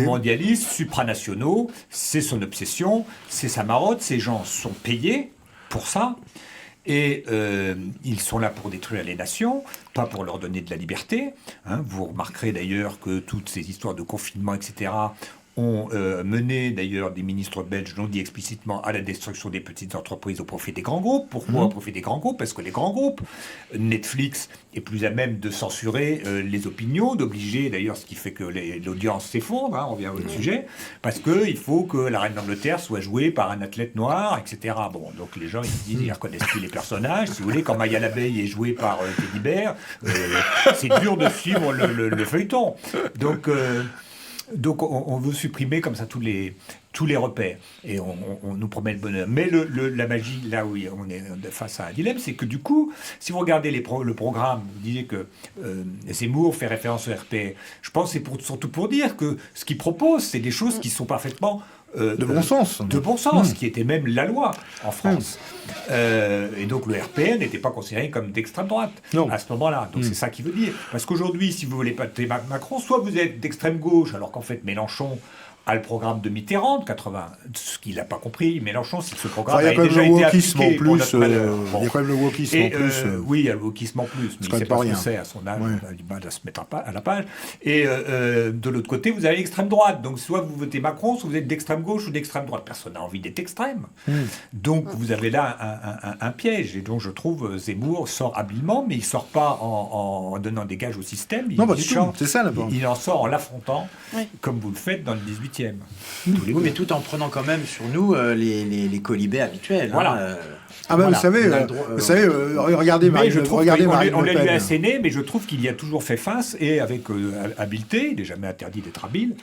mondialistes, supranationaux. C'est son obsession, c'est sa marotte. Ces gens sont payés pour ça. Et ils sont là pour détruire les nations, pas pour leur donner de la liberté. Hein. Vous remarquerez d'ailleurs que toutes ces histoires de confinement, etc., ont mené, d'ailleurs, des ministres belges l'ont dit explicitement, à la destruction des petites entreprises au profit des grands groupes. Pourquoi au profit des grands groupes? Parce que les grands groupes, Netflix est plus à même de censurer les opinions, d'obliger, d'ailleurs, ce qui fait que l'audience s'effondre, hein, on revient au sujet, parce qu'il faut que la reine d'Angleterre soit jouée par un athlète noir, etc. Bon, donc les gens, ils se disent, ils ne reconnaissent plus les personnages. Si vous voulez, quand Maya l'abeille est jouée par Teddy Bear, c'est dur de suivre le feuilleton. Donc on veut supprimer comme ça tous les repères, et on nous promet le bonheur. Mais la magie, là où on est face à un dilemme, c'est que du coup, si vous regardez le programme, vous disiez que Zemmour fait référence au RPR. Je pense que c'est surtout pour dire que ce qu'il propose, c'est des choses qui sont parfaitement de bon sens. De bon sens, qui était même la loi en France. Et donc le RPR n'était pas considéré comme d'extrême droite à ce moment-là. Donc c'est ça qui veut dire. Parce qu'aujourd'hui, si vous voulez pas voter Macron, soit vous êtes d'extrême gauche, alors qu'en fait Mélenchon a le programme de Mitterrand de 80, ce qu'il n'a pas compris, Mélenchon, c'est que ce programme a déjà été appliqué pour notre malheur. Il y a quand même le wokisme en plus. Oui, il y a le wokisme en plus, mais il ne sait pas ce que c'est à son âge, on a du mal à se mettre à la page. Et de l'autre côté, vous avez l'extrême droite. Donc soit vous votez Macron, soit vous êtes d'extrême gauche ou d'extrême droite. Personne n'a envie d'être extrême. Donc vous avez là un piège. Et donc je trouve Zemmour sort habilement, mais il ne sort pas en donnant des gages au système. Non, pas du tout. C'est ça là-bas. Il en sort en l'affrontant, comme vous le faites dans le 18e. Oui, mais tout en prenant quand même sur nous les colibés habituels. Voilà. Vous savez, regardez Marine Le Pen. On l'a lui asséné, mais je trouve qu'il y a toujours fait face, et avec habileté, il n'est jamais interdit d'être habile.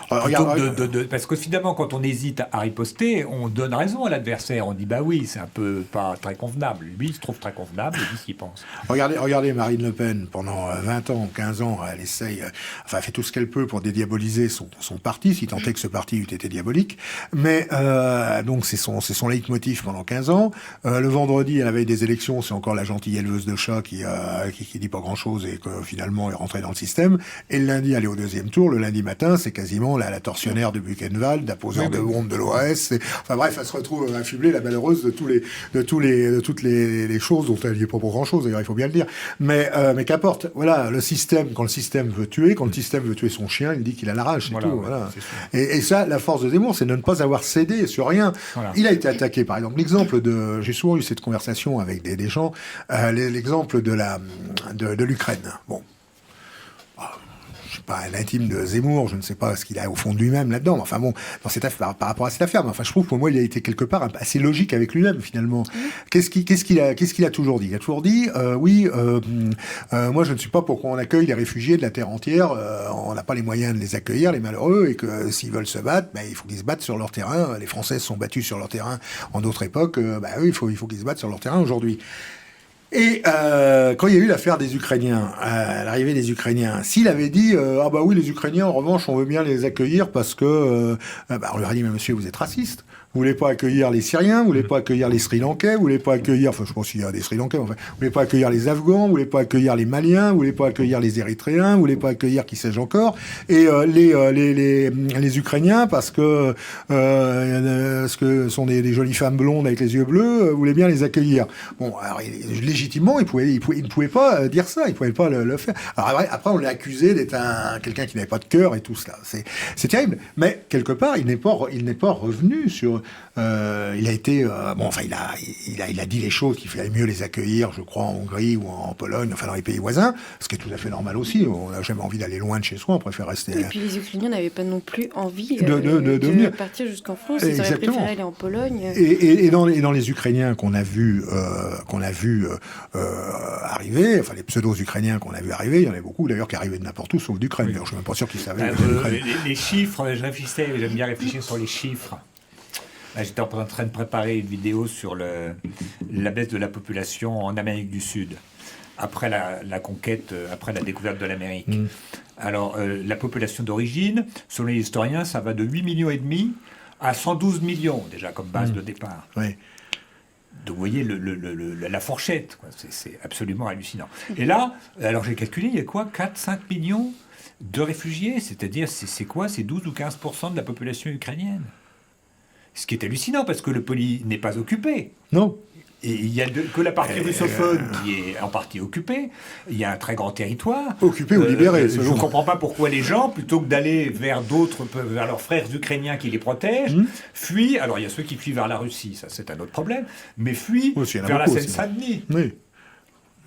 Parce que finalement, quand on hésite à riposter, on donne raison à l'adversaire. On dit, bah oui, c'est un peu pas très convenable. Lui, il se trouve très convenable, il dit ce qu'il pense. Regardez Marine Le Pen, pendant 20 ans, 15 ans, elle essaye, elle fait tout ce qu'elle peut pour dédiaboliser son parti, si tant est que ce parti eût été diabolique. Mais, donc, c'est son leitmotiv pendant 15 ans. Le vendredi, à la veille des élections, c'est encore la gentille éleveuse de chats qui dit pas grand chose et que finalement est rentrée dans le système. Et le lundi, elle est au deuxième tour. Le lundi matin, c'est quasiment évidemment la tortionnaire de Buchenwald, la poseur de bombes de l'OS. Enfin bref, elle se retrouve affublée, la malheureuse, de toutes les choses dont elle n'y est pas pour grand-chose, d'ailleurs, il faut bien le dire. Mais qu'importe, voilà, quand le système veut tuer son chien, il dit qu'il a la rage, c'est tout. Voilà. Et ça, la force de Zemmour, c'est de ne pas avoir cédé sur rien. Voilà. Il a été attaqué, par exemple, j'ai souvent eu cette conversation avec des gens, l'exemple de l'Ukraine. Bon. Je suis pas un intime de Zemmour, je ne sais pas ce qu'il a au fond de lui-même là-dedans. Enfin bon, dans cette affaire, par rapport à cette affaire, enfin je trouve pour moi il a été quelque part assez logique avec lui-même finalement. Qu'est-ce qu'il a toujours dit ? Il a toujours dit moi je ne suis pas pour qu'on accueille les réfugiés de la terre entière. On n'a pas les moyens de les accueillir, les malheureux, et que s'ils veulent se battre, il faut qu'ils se battent sur leur terrain. Les Français se sont battus sur leur terrain en d'autres époques. Il faut qu'ils se battent sur leur terrain aujourd'hui. Et quand il y a eu l'affaire des Ukrainiens, l'arrivée des Ukrainiens, s'il avait dit oui, les Ukrainiens en revanche on veut bien les accueillir parce que on leur a dit mais monsieur vous êtes raciste. Vous voulez pas accueillir les Syriens, vous voulez pas accueillir les Sri Lankais, vous voulez pas accueillir, je pense qu'il y a des Sri Lankais, vous voulez pas accueillir les Afghans, vous voulez pas accueillir les Maliens, vous voulez pas accueillir les Érythréens, vous voulez pas accueillir qui sais-je encore, et les Ukrainiens parce que sont des jolies femmes blondes avec les yeux bleus, vous voulez bien les accueillir. Bon, alors légitimement, il ne pouvait pas dire ça, il pouvait pas le faire. Alors après on l'a accusé d'être quelqu'un qui n'avait pas de cœur et tout cela. C'est terrible, mais quelque part il n'est pas revenu sur. Il a été il a dit les choses qu'il fallait mieux les accueillir, je crois, en Hongrie ou en Pologne, enfin dans les pays voisins, ce qui est tout à fait normal aussi. On n'a jamais envie d'aller loin de chez soi, on préfère rester. Et puis les Ukrainiens n'avaient pas non plus envie de partir jusqu'en France. Ils auraient préféré aller en Pologne. Et dans les Ukrainiens qu'on a vu arriver, enfin les pseudo-Ukrainiens qu'on a vu arriver, il y en a beaucoup d'ailleurs qui arrivaient de n'importe où sauf d'Ukraine. D'ailleurs, je suis même pas sûr qu'ils savaient. Les chiffres, j'aime bien réfléchir sur les chiffres. Là, j'étais en train de préparer une vidéo sur la baisse de la population en Amérique du Sud, après la conquête, après la découverte de l'Amérique. Alors, la population d'origine, selon les historiens, ça va de 8,5 millions à 112 millions, déjà, comme base de départ. Oui. Donc, vous voyez la fourchette, quoi. C'est absolument hallucinant. Et là, alors j'ai calculé, il y a quoi 4-5 millions de réfugiés, c'est-à-dire, c'est quoi ? C'est 12 ou 15% de la population ukrainienne. Ce qui est hallucinant, parce que le pays n'est pas occupé. Non. Et il n'y a que la partie russophone qui est en partie occupée. Il y a un très grand territoire. Occupé ou libéré. Je ne comprends pas pourquoi les gens, plutôt que d'aller vers leurs frères ukrainiens qui les protègent, fuient. Alors il y a ceux qui fuient vers la Russie, ça c'est un autre problème, mais fuient vers la Seine-Saint-Denis. Oui.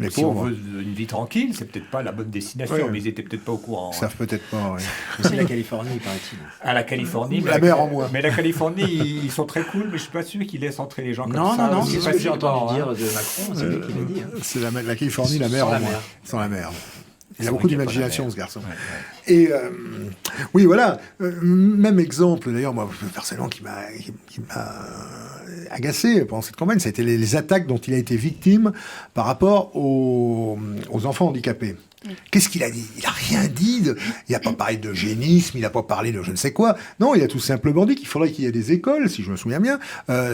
Mais si on veut une vie tranquille, c'est peut-être pas la bonne destination, mais ils étaient peut-être pas au courant. Ils savent peut-être pas, oui. C'est la Californie, paraît-il. Ah, la Californie. La mer en moins. Mais la Californie, ils sont très cool, mais je suis pas sûr qu'ils laissent entrer les gens comme ça. Non, c'est ce que j'ai entendu dire de Macron, c'est lui qui l'a dit. C'est la Californie, la mer en moins. Sans la mer. Il a beaucoup d'imagination, ce garçon. Ouais. Et oui, voilà. Même exemple, d'ailleurs, moi, personnellement, qui m'a agacé pendant cette campagne, c'était les attaques dont il a été victime par rapport aux enfants handicapés. Qu'est-ce qu'il a dit ? Il n'a rien dit. Il n'a pas parlé d'eugénisme, il n'a pas parlé de je ne sais quoi. Non, il a tout simplement dit qu'il faudrait qu'il y ait des écoles, si je me souviens bien,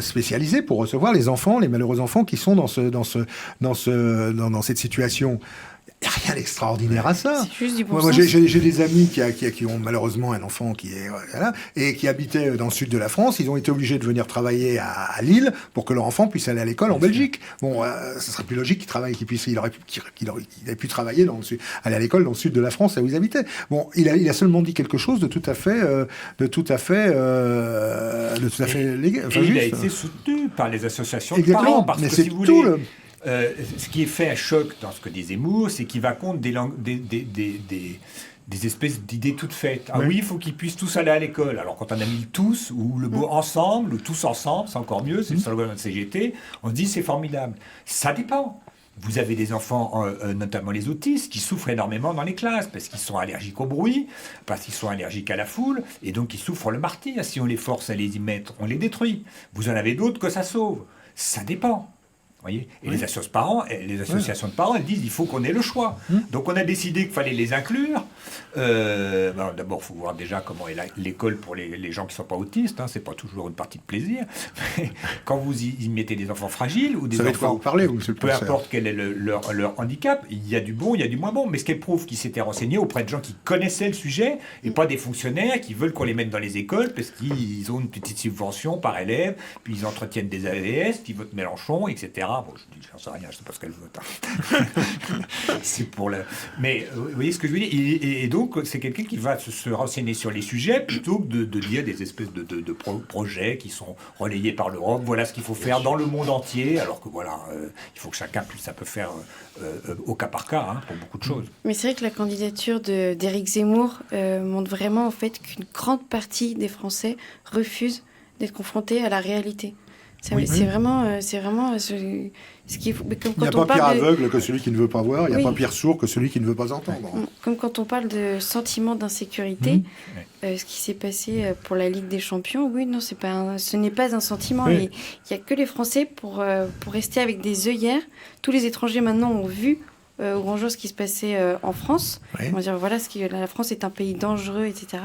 spécialisées pour recevoir les enfants, les malheureux enfants qui sont dans cette situation. Il n'y a rien d'extraordinaire à ça. C'est juste du bon moi, sens. j'ai des amis qui ont malheureusement un enfant qui est là, et qui habitaient dans le sud de la France. Ils ont été obligés de venir travailler à Lille pour que leur enfant puisse aller à l'école en Belgique. Bon, ce serait plus logique qu'il ait pu travailler dans le sud, aller à l'école dans le sud de la France, là où ils habitaient. Bon, il a seulement dit quelque chose de tout à fait légal. Enfin, il a été soutenu par les associations de parents, parce mais que c'est si vous tout voulez, ce qui est fait un choc dans ce que dit Zemmour, c'est qu'il va contre des espèces d'idées toutes faites. Ah oui, il faut qu'ils puissent tous aller à l'école. Alors quand on a mis tous, ou le mot ensemble, ou tous ensemble, c'est encore mieux, c'est le slogan de CGT, on se dit c'est formidable. Ça dépend. Vous avez des enfants, notamment les autistes, qui souffrent énormément dans les classes, parce qu'ils sont allergiques au bruit, parce qu'ils sont allergiques à la foule, et donc ils souffrent le martyre. Si on les force à les y mettre, on les détruit. Vous en avez d'autres que ça sauve. Ça dépend. Voyez, et les associations de parents, elles disent il faut qu'on ait le choix. Donc on a décidé qu'il fallait les inclure. D'abord, il faut voir déjà comment est l'école pour les gens qui ne sont pas autistes. C'est pas toujours une partie de plaisir. Mais quand vous y mettez des enfants fragiles ou des enfants, vous parlez, monsieur le peu professeur. importe quel est leur handicap, il y a du bon, il y a du moins bon. Mais ce qu'elle prouve qu'ils s'étaient renseignés auprès de gens qui connaissaient le sujet et pas des fonctionnaires qui veulent qu'on les mette dans les écoles parce qu'ils ont une petite subvention par élève, puis ils entretiennent des AVS, puis votent Mélenchon, etc. Bon, je dis, j'en sais rien, je sais pas ce qu'elle vote. C'est pour le. Mais vous voyez ce que je veux dire. Et donc, c'est quelqu'un qui va se renseigner sur les sujets plutôt que de dire des espèces de projets qui sont relayés par l'Europe. Voilà ce qu'il faut faire dans le monde entier, alors que voilà, il faut que chacun puisse un peu faire au cas par cas pour beaucoup de choses. Mais c'est vrai que la candidature d'Éric Zemmour montre vraiment en fait qu'une grande partie des Français refusent d'être confrontés à la réalité. C'est vraiment ce qu'il faut. Il n'y a pas pire aveugle que celui qui ne veut pas voir, il n'y a pas pire sourd que celui qui ne veut pas entendre. Comme quand on parle de sentiment d'insécurité, ce qui s'est passé pour la Ligue des Champions, ce n'est pas un sentiment. Il n'y a que les Français pour rester avec des œillères. Tous les étrangers maintenant ont vu au grand jour ce qui se passait en France. On va dire voilà, la France est un pays dangereux, etc.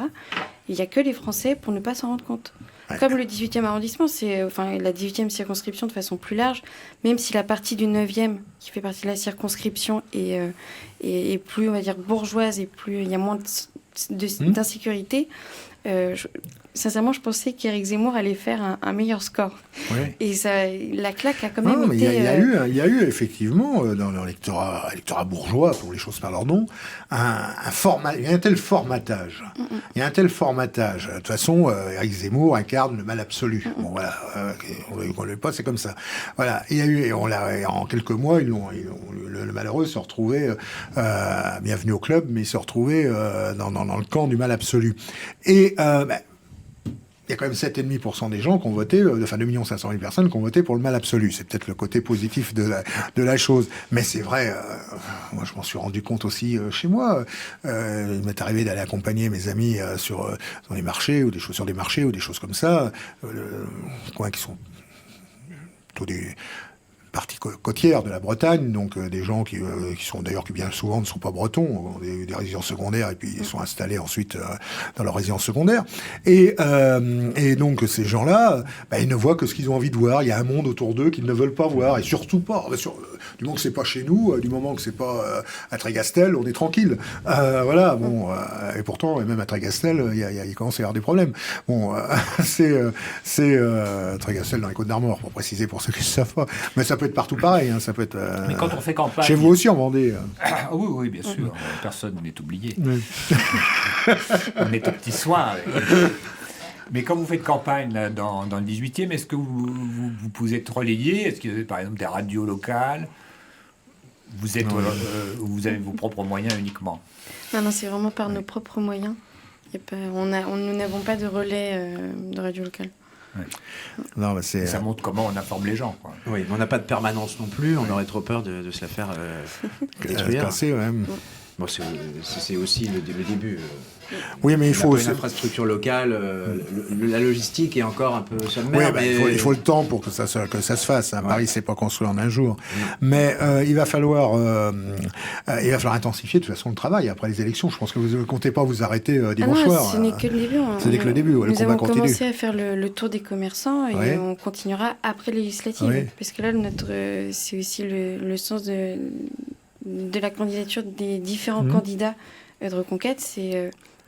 Il n'y a que les Français pour ne pas s'en rendre compte. Comme le 18e arrondissement, la 18e circonscription de façon plus large, même si la partie du 9e, qui fait partie de la circonscription, est plus, on va dire, bourgeoise et il y a moins d'insécurité, sincèrement, je pensais qu'Éric Zemmour allait faire un meilleur score. Et la claque a quand même été... Il y a eu effectivement, dans l'électorat bourgeois, pour les choses par leur nom, il y a un tel formatage. Il y a un tel formatage. De toute façon, Éric Zemmour incarne le mal absolu. Bon, voilà, on ne le pas, c'est comme ça. Voilà, il y a eu, en quelques mois, le malheureux se retrouvait, bienvenue au club, mais il se retrouvait dans le camp du mal absolu. Et... il y a quand même 7,5% des gens qui ont voté, 2 500 000 personnes qui ont voté pour le mal absolu. C'est peut-être le côté positif de la chose. Mais c'est vrai, moi je m'en suis rendu compte aussi chez moi. Il m'est arrivé d'aller accompagner mes amis dans les marchés, ou sur des marchés, ou des choses comme ça, qui sont plutôt des partie côtière de la Bretagne, donc des gens qui sont d'ailleurs qui bien souvent ne sont pas bretons, ont des résidences secondaires et puis ils sont installés ensuite dans leur résidence secondaire. Et donc ces gens-là, ils ne voient que ce qu'ils ont envie de voir. Il y a un monde autour d'eux qu'ils ne veulent pas voir et surtout pas. Du moment que c'est pas chez nous, du moment que c'est pas à Trégastel, on est tranquille. Voilà, bon. Et pourtant, même à Trégastel, il commence à y avoir des problèmes. Bon, c'est Trégastel dans les Côtes-d'Armor, pour préciser pour ceux qui ne savent pas. Mais ça peut être partout pareil, ça peut être... Mais quand on fait campagne... Chez vous aussi en Vendée. Oui, bien sûr. Personne n'est oublié. Oui. On est aux petits soins. Mais quand vous faites campagne là, dans le 18e, est-ce que vous pouvez être relayé? Est-ce qu'il y a par exemple des radios locales? Vous avez vos propres moyens uniquement? Non, c'est vraiment par nos propres moyens. Nous n'avons pas de relais de radio locale. Ouais. Non, ça montre comment on informe les gens. Quoi. Oui, mais on n'a pas de permanence non plus. On aurait trop peur de se la faire détruire. Casser, ouais. Bon, c'est aussi le début. Oui, mais il faut une infrastructure locale, la logistique est encore un peu sommaire. Oui, mais... il faut le temps pour que ça se fasse. Paris, c'est pas construit en un jour. Mais il va falloir intensifier de toute façon le travail après les élections. Je pense que vous ne comptez pas vous arrêter dimanche soir. Ce n'est que le début. Ce n'est que le début. Nous avons commencé à faire le tour des commerçants et on continuera après les législatives. Oui. Parce que là, c'est aussi le sens de la candidature des différents candidats de Reconquête,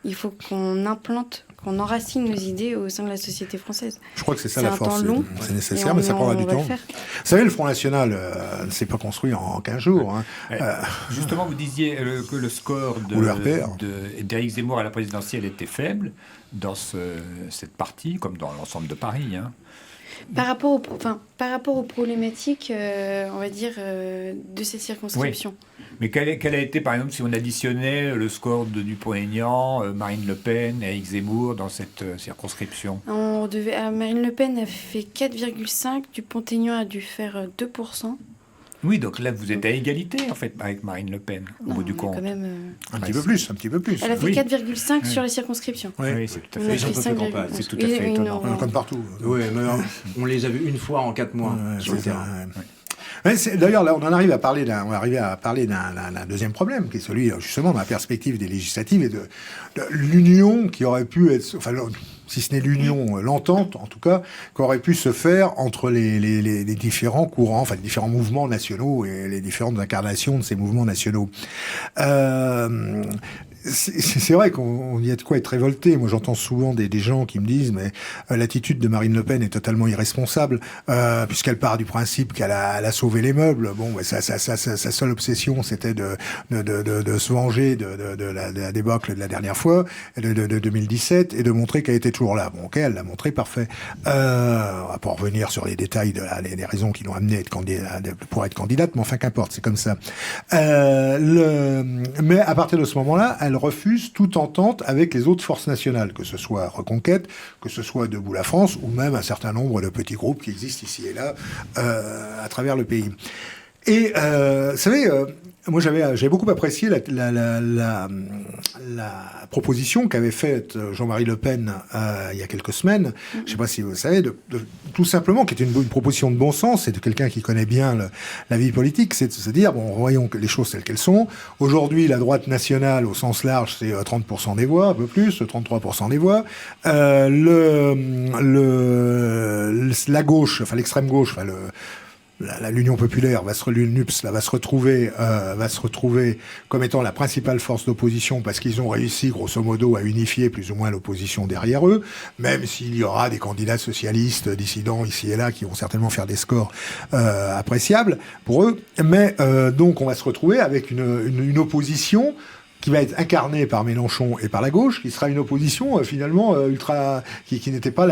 il faut qu'on enracine nos idées au sein de la société française. Je crois que c'est ça la force. C'est nécessaire, mais ça prendra du temps. Vous savez, le Front National ne s'est pas construit en 15 jours. Justement, vous disiez que le score d'Éric Zemmour à la présidentielle était faible dans cette partie, comme dans l'ensemble de Paris. Par rapport aux problématiques, on va dire, de cette circonscription. Oui. Mais quel a été, par exemple, si on additionnait le score de Dupont-Aignan, Marine Le Pen, Éric Zemmour dans cette circonscription? Marine Le Pen a fait 4,5, Dupont-Aignan a dû faire 2%. Oui, donc là, vous êtes à égalité, en fait, avec Marine Le Pen, au bout du compte. Quand même, un petit peu plus. Elle a fait 4,5 sur les circonscriptions. Oui, c'est tout à fait. C'est tout à fait étonnant. Comme partout. Oui, mais on les a vus une fois en 4 mois sur le terrain. D'ailleurs, là, on arrive à parler d'un deuxième problème, qui est celui, justement, de la perspective des législatives et de l'union qui aurait pu être... Enfin, si ce n'est l'union, l'entente, en tout cas, qu'aurait pu se faire entre les différents courants, enfin les différents mouvements nationaux et les différentes incarnations de ces mouvements nationaux. C'est vrai qu'on y a de quoi être révolté. Moi, j'entends souvent des gens qui me disent mais l'attitude de Marine Le Pen est totalement irresponsable puisqu'elle part du principe qu'elle a sauvé les meubles. Bon, sa seule obsession, c'était de se venger de la débâcle de la dernière fois, de 2017, et de montrer qu'elle était toujours là. Bon, ok, elle l'a montré, parfait. On va pas revenir sur les détails des raisons qui l'ont amenée pour être candidate, mais enfin qu'importe, c'est comme ça. Mais à partir de ce moment-là, elle refuse toute entente avec les autres forces nationales, que ce soit Reconquête, que ce soit Debout la France, ou même un certain nombre de petits groupes qui existent ici et là à travers le pays. Et vous savez, moi j'avais beaucoup apprécié la proposition qu'avait faite Jean-Marie Le Pen il y a quelques semaines. Je ne sais pas si vous savez, tout simplement, qui était une proposition de bon sens et de quelqu'un qui connaît bien la vie politique, c'est de se dire bon, voyons les choses telles qu'elles sont. Aujourd'hui, la droite nationale au sens large, c'est 30% des voix, un peu plus, 33% des voix. La gauche, enfin l'extrême gauche, enfin l'Union populaire l'UNUPS va se retrouver comme étant la principale force d'opposition parce qu'ils ont réussi grosso modo à unifier plus ou moins l'opposition derrière eux, même s'il y aura des candidats socialistes dissidents ici et là qui vont certainement faire des scores appréciables pour eux. Mais donc on va se retrouver avec une opposition qui va être incarnée par Mélenchon et par la gauche, qui sera une opposition finalement ultra, qui n'était pas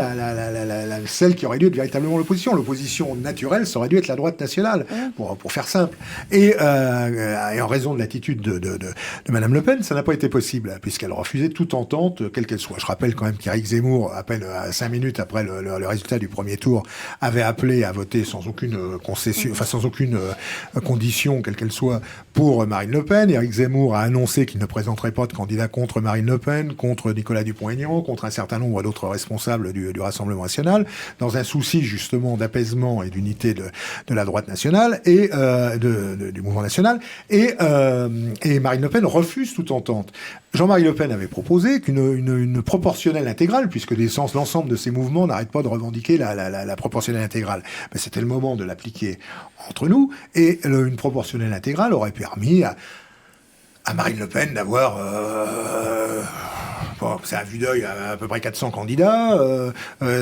celle qui aurait dû être véritablement l'opposition. L'opposition naturelle, ça aurait dû être la droite nationale, pour faire simple. Et en raison de l'attitude de Madame Le Pen, ça n'a pas été possible, puisqu'elle refusait toute entente, quelle qu'elle soit. Je rappelle quand même qu'Éric Zemmour, à peine 5 minutes après le résultat du premier tour, avait appelé à voter sans aucune concession, enfin sans aucune condition, quelle qu'elle soit, pour Marine Le Pen. Éric Zemmour a annoncé qu'il ne présenterait pas de candidat contre Marine Le Pen, contre Nicolas Dupont-Aignan, contre un certain nombre d'autres responsables du Rassemblement national, dans un souci justement d'apaisement et d'unité de la droite nationale et du mouvement national. Et Marine Le Pen refuse toute entente. Jean-Marie Le Pen avait proposé qu'une proportionnelle intégrale, puisque l'ensemble de ces mouvements n'arrêtent pas de revendiquer la proportionnelle intégrale. Ben, c'était le moment de l'appliquer entre nous, et une proportionnelle intégrale aurait permis à Marine Le Pen d'avoir, c'est à vue d'œil, à peu près 400 candidats,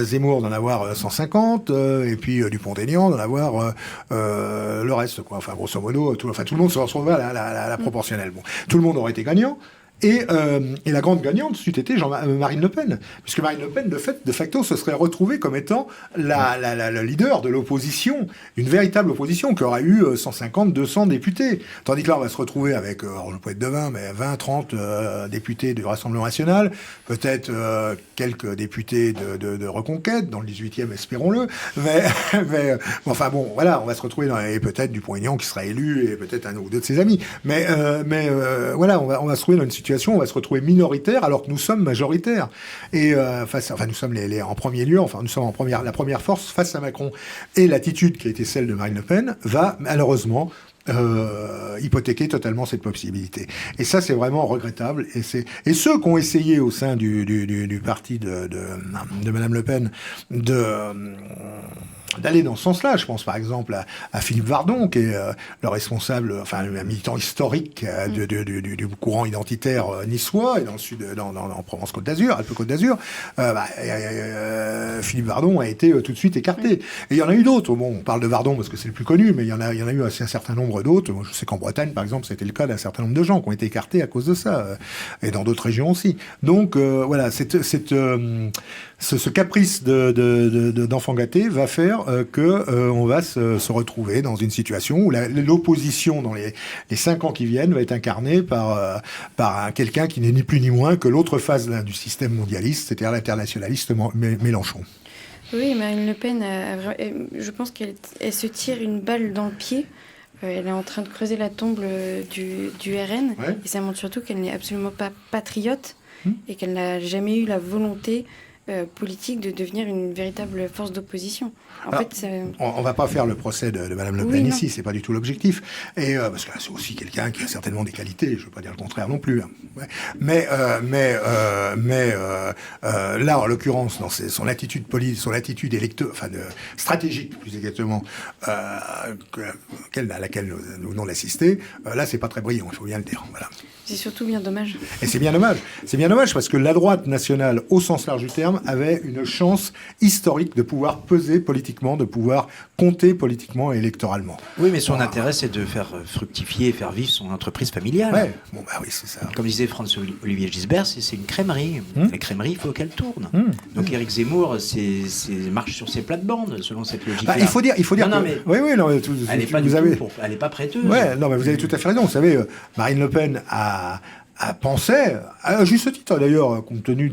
Zemmour d'en avoir 150, et puis Dupont-Aignan d'en avoir le reste, quoi. Enfin, grosso modo, tout le monde se retrouvait à la proportionnelle. Bon, tout le monde aurait été gagnant. Et la grande gagnante, c'eût été Marine Le Pen, puisque Marine Le Pen, de facto, se serait retrouvée comme étant la leader de l'opposition, une véritable opposition qui aurait eu 150, 200 députés. Tandis que là, on va se retrouver avec, alors je peux être devin, mais 20, 30 députés du Rassemblement national, peut-être quelques députés de Reconquête, dans le 18e, espérons-le, mais enfin bon, voilà, on va se retrouver et peut-être Dupont-Aignan qui sera élu, et peut-être un ou deux de ses amis. Mais voilà, on va se trouver dans une situation où on va se retrouver minoritaire alors que nous sommes majoritaires. Et nous sommes en premier lieu, enfin nous sommes la première force face à Macron. Et l'attitude qui a été celle de Marine Le Pen va malheureusement hypothéquer totalement cette possibilité. Et ça, c'est vraiment regrettable. Et ceux qui ont essayé au sein du parti de Madame Le Pen d'aller dans ce sens-là. Je pense par exemple à Philippe Vardon, qui est le responsable, enfin un militant historique du courant identitaire niçois et dans le sud, en Provence-Côte d'Azur, Alpes-Côte d'Azur. Philippe Vardon a été tout de suite écarté. Et il y en a eu d'autres. Bon, on parle de Vardon parce que c'est le plus connu, mais il y en a eu un certain nombre d'autres. Moi, je sais qu'en Bretagne, par exemple, c'était le cas d'un certain nombre de gens qui ont été écartés à cause de ça, et dans d'autres régions aussi. Donc voilà, ce caprice d'enfant gâté va faire on va se retrouver dans une situation où l'opposition dans les 5 ans qui viennent va être incarnée par quelqu'un qui n'est ni plus ni moins que l'autre face du système mondialiste, c'est-à-dire l'internationaliste Mélenchon. Oui, Marine Le Pen, je pense qu'elle se tire une balle dans le pied. Elle est en train de creuser la tombe du RN. Ouais. Et ça montre surtout qu'elle n'est absolument pas patriote et qu'elle n'a jamais eu la volonté politique de devenir une véritable force d'opposition. On va pas faire le procès de Madame Le Pen ici, c'est pas du tout l'objectif. Et parce que c'est aussi quelqu'un qui a certainement des qualités, je veux pas dire le contraire non plus. Hein. Mais là, en l'occurrence, dans son attitude politique, son attitude stratégique, plus exactement, à laquelle nous venons d'assister, là, c'est pas très brillant, il faut bien le dire. Voilà. C'est surtout bien dommage. Et c'est bien dommage. C'est bien dommage parce que la droite nationale, au sens large du terme, avait une chance historique de pouvoir peser politiquement, de pouvoir compter politiquement et électoralement. Oui, mais son intérêt, c'est de faire fructifier et faire vivre son entreprise familiale. Ouais. Bon, bah oui, c'est ça. Comme disait François-Olivier Gisbert, c'est une crèmerie. La crèmerie, il faut qu'elle tourne. Donc Éric Zemmour, marche sur ses plates-bandes, selon cette logique-là. Il faut dire non, que... mais oui, non, elle n'est pas prêteuse. Ouais, non, mais vous avez tout à fait raison. Vous savez, Marine Le Pen a pensé, à juste titre d'ailleurs, compte tenu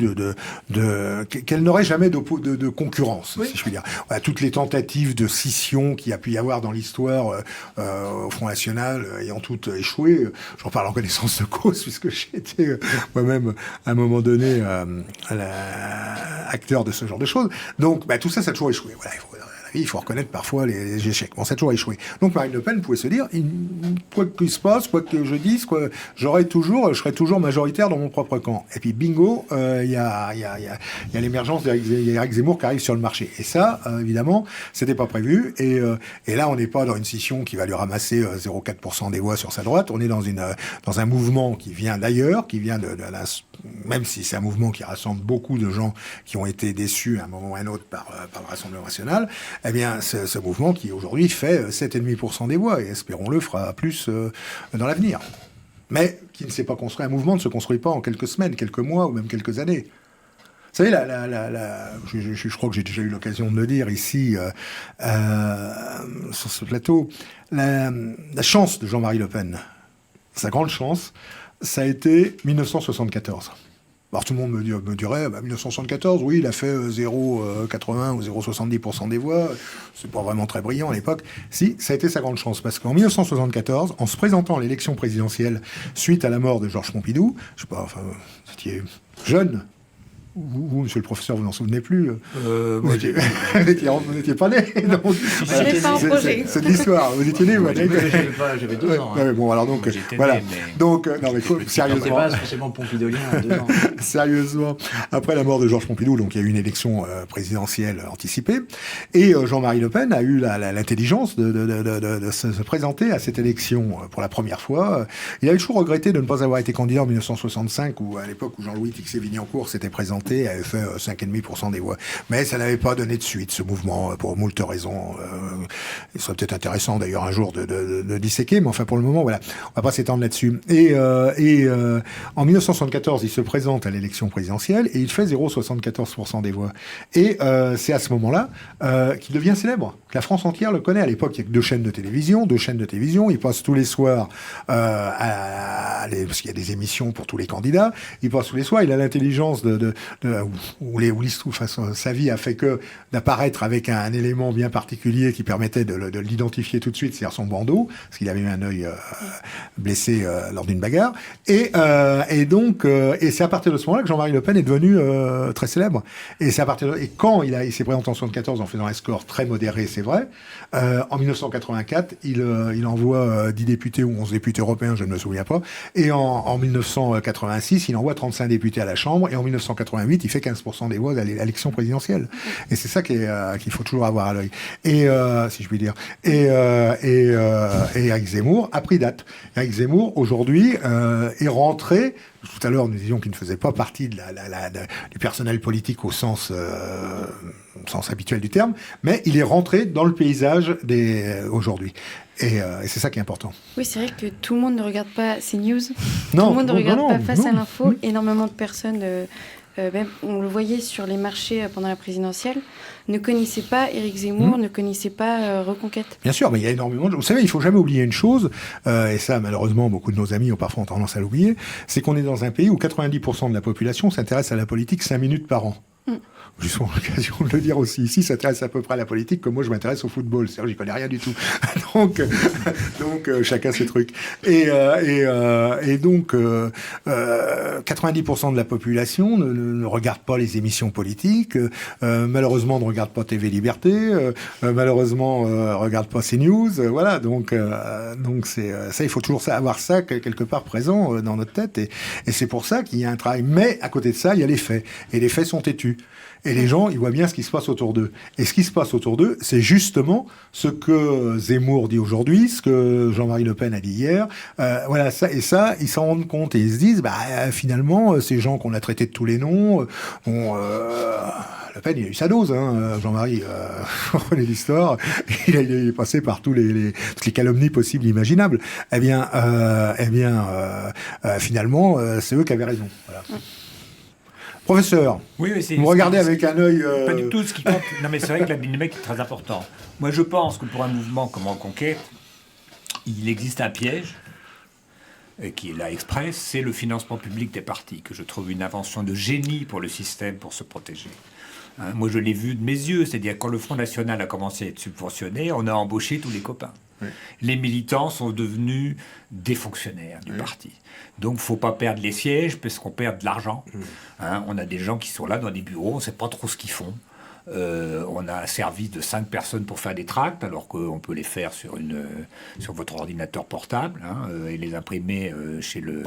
qu'elle n'aurait jamais de concurrence, si je puis dire. Voilà, toutes les tentatives de scission qu'il y a pu y avoir dans l'histoire au Front National ayant toutes échoué, j'en parle en connaissance de cause, puisque j'ai été moi-même à un moment donné acteur de ce genre de choses. Donc tout ça a toujours échoué. Voilà, il faut reconnaître parfois les échecs. Bon, ça a toujours échoué. Donc Marine Le Pen pouvait se dire, quoi qu'il se passe, quoi que je dise, je serai toujours majoritaire dans mon propre camp. Et puis bingo, il y a l'émergence d'Éric Zemmour qui arrive sur le marché. Et ça, évidemment, c'était pas prévu. Et là, on n'est pas dans une scission qui va lui ramasser 0,4% des voix sur sa droite. On est dans un mouvement qui vient d'ailleurs, qui vient même si c'est un mouvement qui rassemble beaucoup de gens qui ont été déçus à un moment ou à un autre par le Rassemblement national. Eh bien, ce mouvement qui aujourd'hui fait 7,5% des voix, et espérons-le, fera plus dans l'avenir. Mais qui ne s'est pas construit, un mouvement ne se construit pas en quelques semaines, quelques mois ou même quelques années. Vous savez, je crois que j'ai déjà eu l'occasion de le dire ici, sur ce plateau, la chance de Jean-Marie Le Pen, sa grande chance, ça a été 1974. Alors tout le monde me dirait, 1974, oui, il a fait 0,80 ou 0,70% des voix, c'est pas vraiment très brillant à l'époque. Si, ça a été sa grande chance, parce qu'en 1974, en se présentant à l'élection présidentielle suite à la mort de Georges Pompidou, je sais pas, enfin, vous étiez jeune. Vous, monsieur le professeur, vous n'en souvenez plus. Vous n'étiez pas né. C'est de l'histoire. Vous étiez né, vous j'avais 2 ans. Ouais, bon, alors donc, voilà. Donc, non, mais sérieusement. C'était pas spécialement pompidolien à 2 ans. Sérieusement. Après la mort de Georges Pompidou, donc, il y a eu une élection présidentielle anticipée. Et Jean-Marie Le Pen a eu l'intelligence de se présenter à cette élection pour la première fois. Il avait toujours regretté de ne pas avoir été candidat en 1965, ou à l'époque où Jean-Louis Tixier-Vignan-Cour s'était présenté, avait fait 5,5% des voix. Mais ça n'avait pas donné de suite, ce mouvement, pour moult raisons. Il serait peut-être intéressant, d'ailleurs, un jour de disséquer, mais enfin, pour le moment, voilà. On va pas s'étendre là-dessus. Et en 1974, il se présente à l'élection présidentielle et il fait 0,74% des voix. Et c'est à ce moment-là qu'il devient célèbre. La France entière le connaît. À l'époque, il y a que 2 chaînes de télévision. Il passe tous les soirs, parce qu'il y a des émissions pour tous les candidats. Il passe tous les soirs. Il a l'intelligence sa vie a fait que d'apparaître avec un élément bien particulier qui permettait de l'identifier tout de suite, c'est-à-dire son bandeau, parce qu'il avait eu un œil blessé lors d'une bagarre. Et c'est à partir de ce moment-là que Jean-Marie Le Pen est devenu très célèbre. Et quand il s'est présenté en 1974 en faisant un score très modéré, c'est vrai. En 1984, il envoie 10 députés ou 11 députés européens, je ne me souviens pas. Et en 1986, il envoie 35 députés à la Chambre. Et en 1988, il fait 15% des voix à l'élection présidentielle. Et c'est ça qu'il faut toujours avoir à l'œil. Et si je puis dire. Et Éric Zemmour a pris date. Éric Zemmour, aujourd'hui, est rentré. Tout à l'heure, nous disions qu'il ne faisait pas partie du personnel politique au sens habituel du terme, mais il est rentré dans le paysage aujourd'hui. Et c'est ça qui est important. Oui, c'est vrai que tout le monde ne regarde pas ces news. Non, tout le monde ne regarde pas Face à l'info. Énormément de personnes, même, on le voyait sur les marchés pendant la présidentielle, ne connaissaient pas Éric Zemmour, ne connaissaient pas Reconquête. Bien sûr, mais il y a énormément de... Vous savez, il ne faut jamais oublier une chose, et ça, malheureusement, beaucoup de nos amis ont parfois tendance à l'oublier, c'est qu'on est dans un pays où 90% de la population s'intéresse à la politique 5 minutes par an. j'ai souvent l'occasion de le dire aussi ici, s'intéresse à peu près à la politique comme moi je m'intéresse au football. C'est-à-dire j'y connais rien du tout. donc chacun ses trucs. Et donc 90% de la population ne regarde pas les émissions politiques, malheureusement ne regarde pas TV Liberté, malheureusement regarde pas CNews. Voilà, donc c'est ça, il faut toujours avoir ça quelque part présent dans notre tête. Et c'est pour ça qu'il y a un travail. Mais à côté de ça, il y a les faits. Et les faits sont têtus. Et les gens, ils voient bien ce qui se passe autour d'eux. Et ce qui se passe autour d'eux, c'est justement ce que Zemmour dit aujourd'hui, ce que Jean-Marie Le Pen a dit hier. Voilà, ça, ils s'en rendent compte et ils se disent, finalement, ces gens qu'on a traités de tous les noms, Le Pen, il a eu sa dose, hein. Jean-Marie, on connaît l'histoire, il est passé par toutes les calomnies possibles et imaginables. Finalement, c'est eux qui avaient raison. Voilà. Professeur, oui, vous me regardez avec un œil... Pas du tout ce qui compte. Non, mais c'est vrai que la dynamique est très important. Moi, je pense que pour un mouvement comme Reconquête, il existe un piège, qui est là express, c'est le financement public des partis, que je trouve une invention de génie pour le système, pour se protéger. Hein, moi, je l'ai vu de mes yeux, c'est-à-dire quand le Front National a commencé à être subventionné, on a embauché tous les copains. Oui. Les militants sont devenus des fonctionnaires du parti. Donc, il ne faut pas perdre les sièges parce qu'on perd de l'argent. Hein, on a des gens qui sont là dans des bureaux, on ne sait pas trop ce qu'ils font. On a un service de 5 personnes pour faire des tracts, alors qu'on peut les faire sur votre ordinateur portable, hein, et les imprimer chez le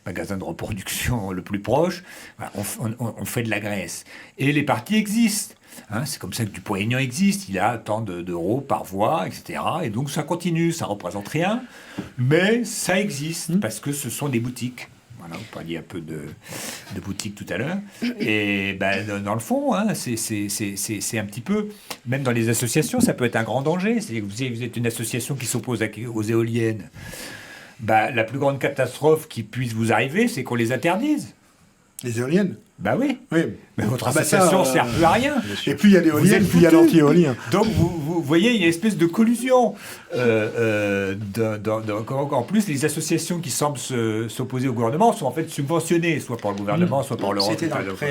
magasin de reproduction le plus proche. Voilà, on fait de la graisse. Et les partis existent. Hein, c'est comme ça que Dupont-Aignan existe, il a tant d'euros par voix, etc. Et donc ça continue, ça ne représente rien, mais ça existe parce que ce sont des boutiques. Voilà, vous parliez un peu de boutiques tout à l'heure. Et dans le fond, hein, c'est un petit peu, même dans les associations, ça peut être un grand danger. C'est-à-dire que vous êtes une association qui s'oppose aux éoliennes. La plus grande catastrophe qui puisse vous arriver, c'est qu'on les interdise. Les éoliennes ? Oui. Mais votre association ne sert plus à rien. Et puis il y a l'éolienne, puis il y a l'anti-éolien. Donc vous voyez, il y a une espèce de collusion. En plus, les associations qui semblent s'opposer au gouvernement sont en fait subventionnées, soit par le gouvernement, soit par l'Europe. C'était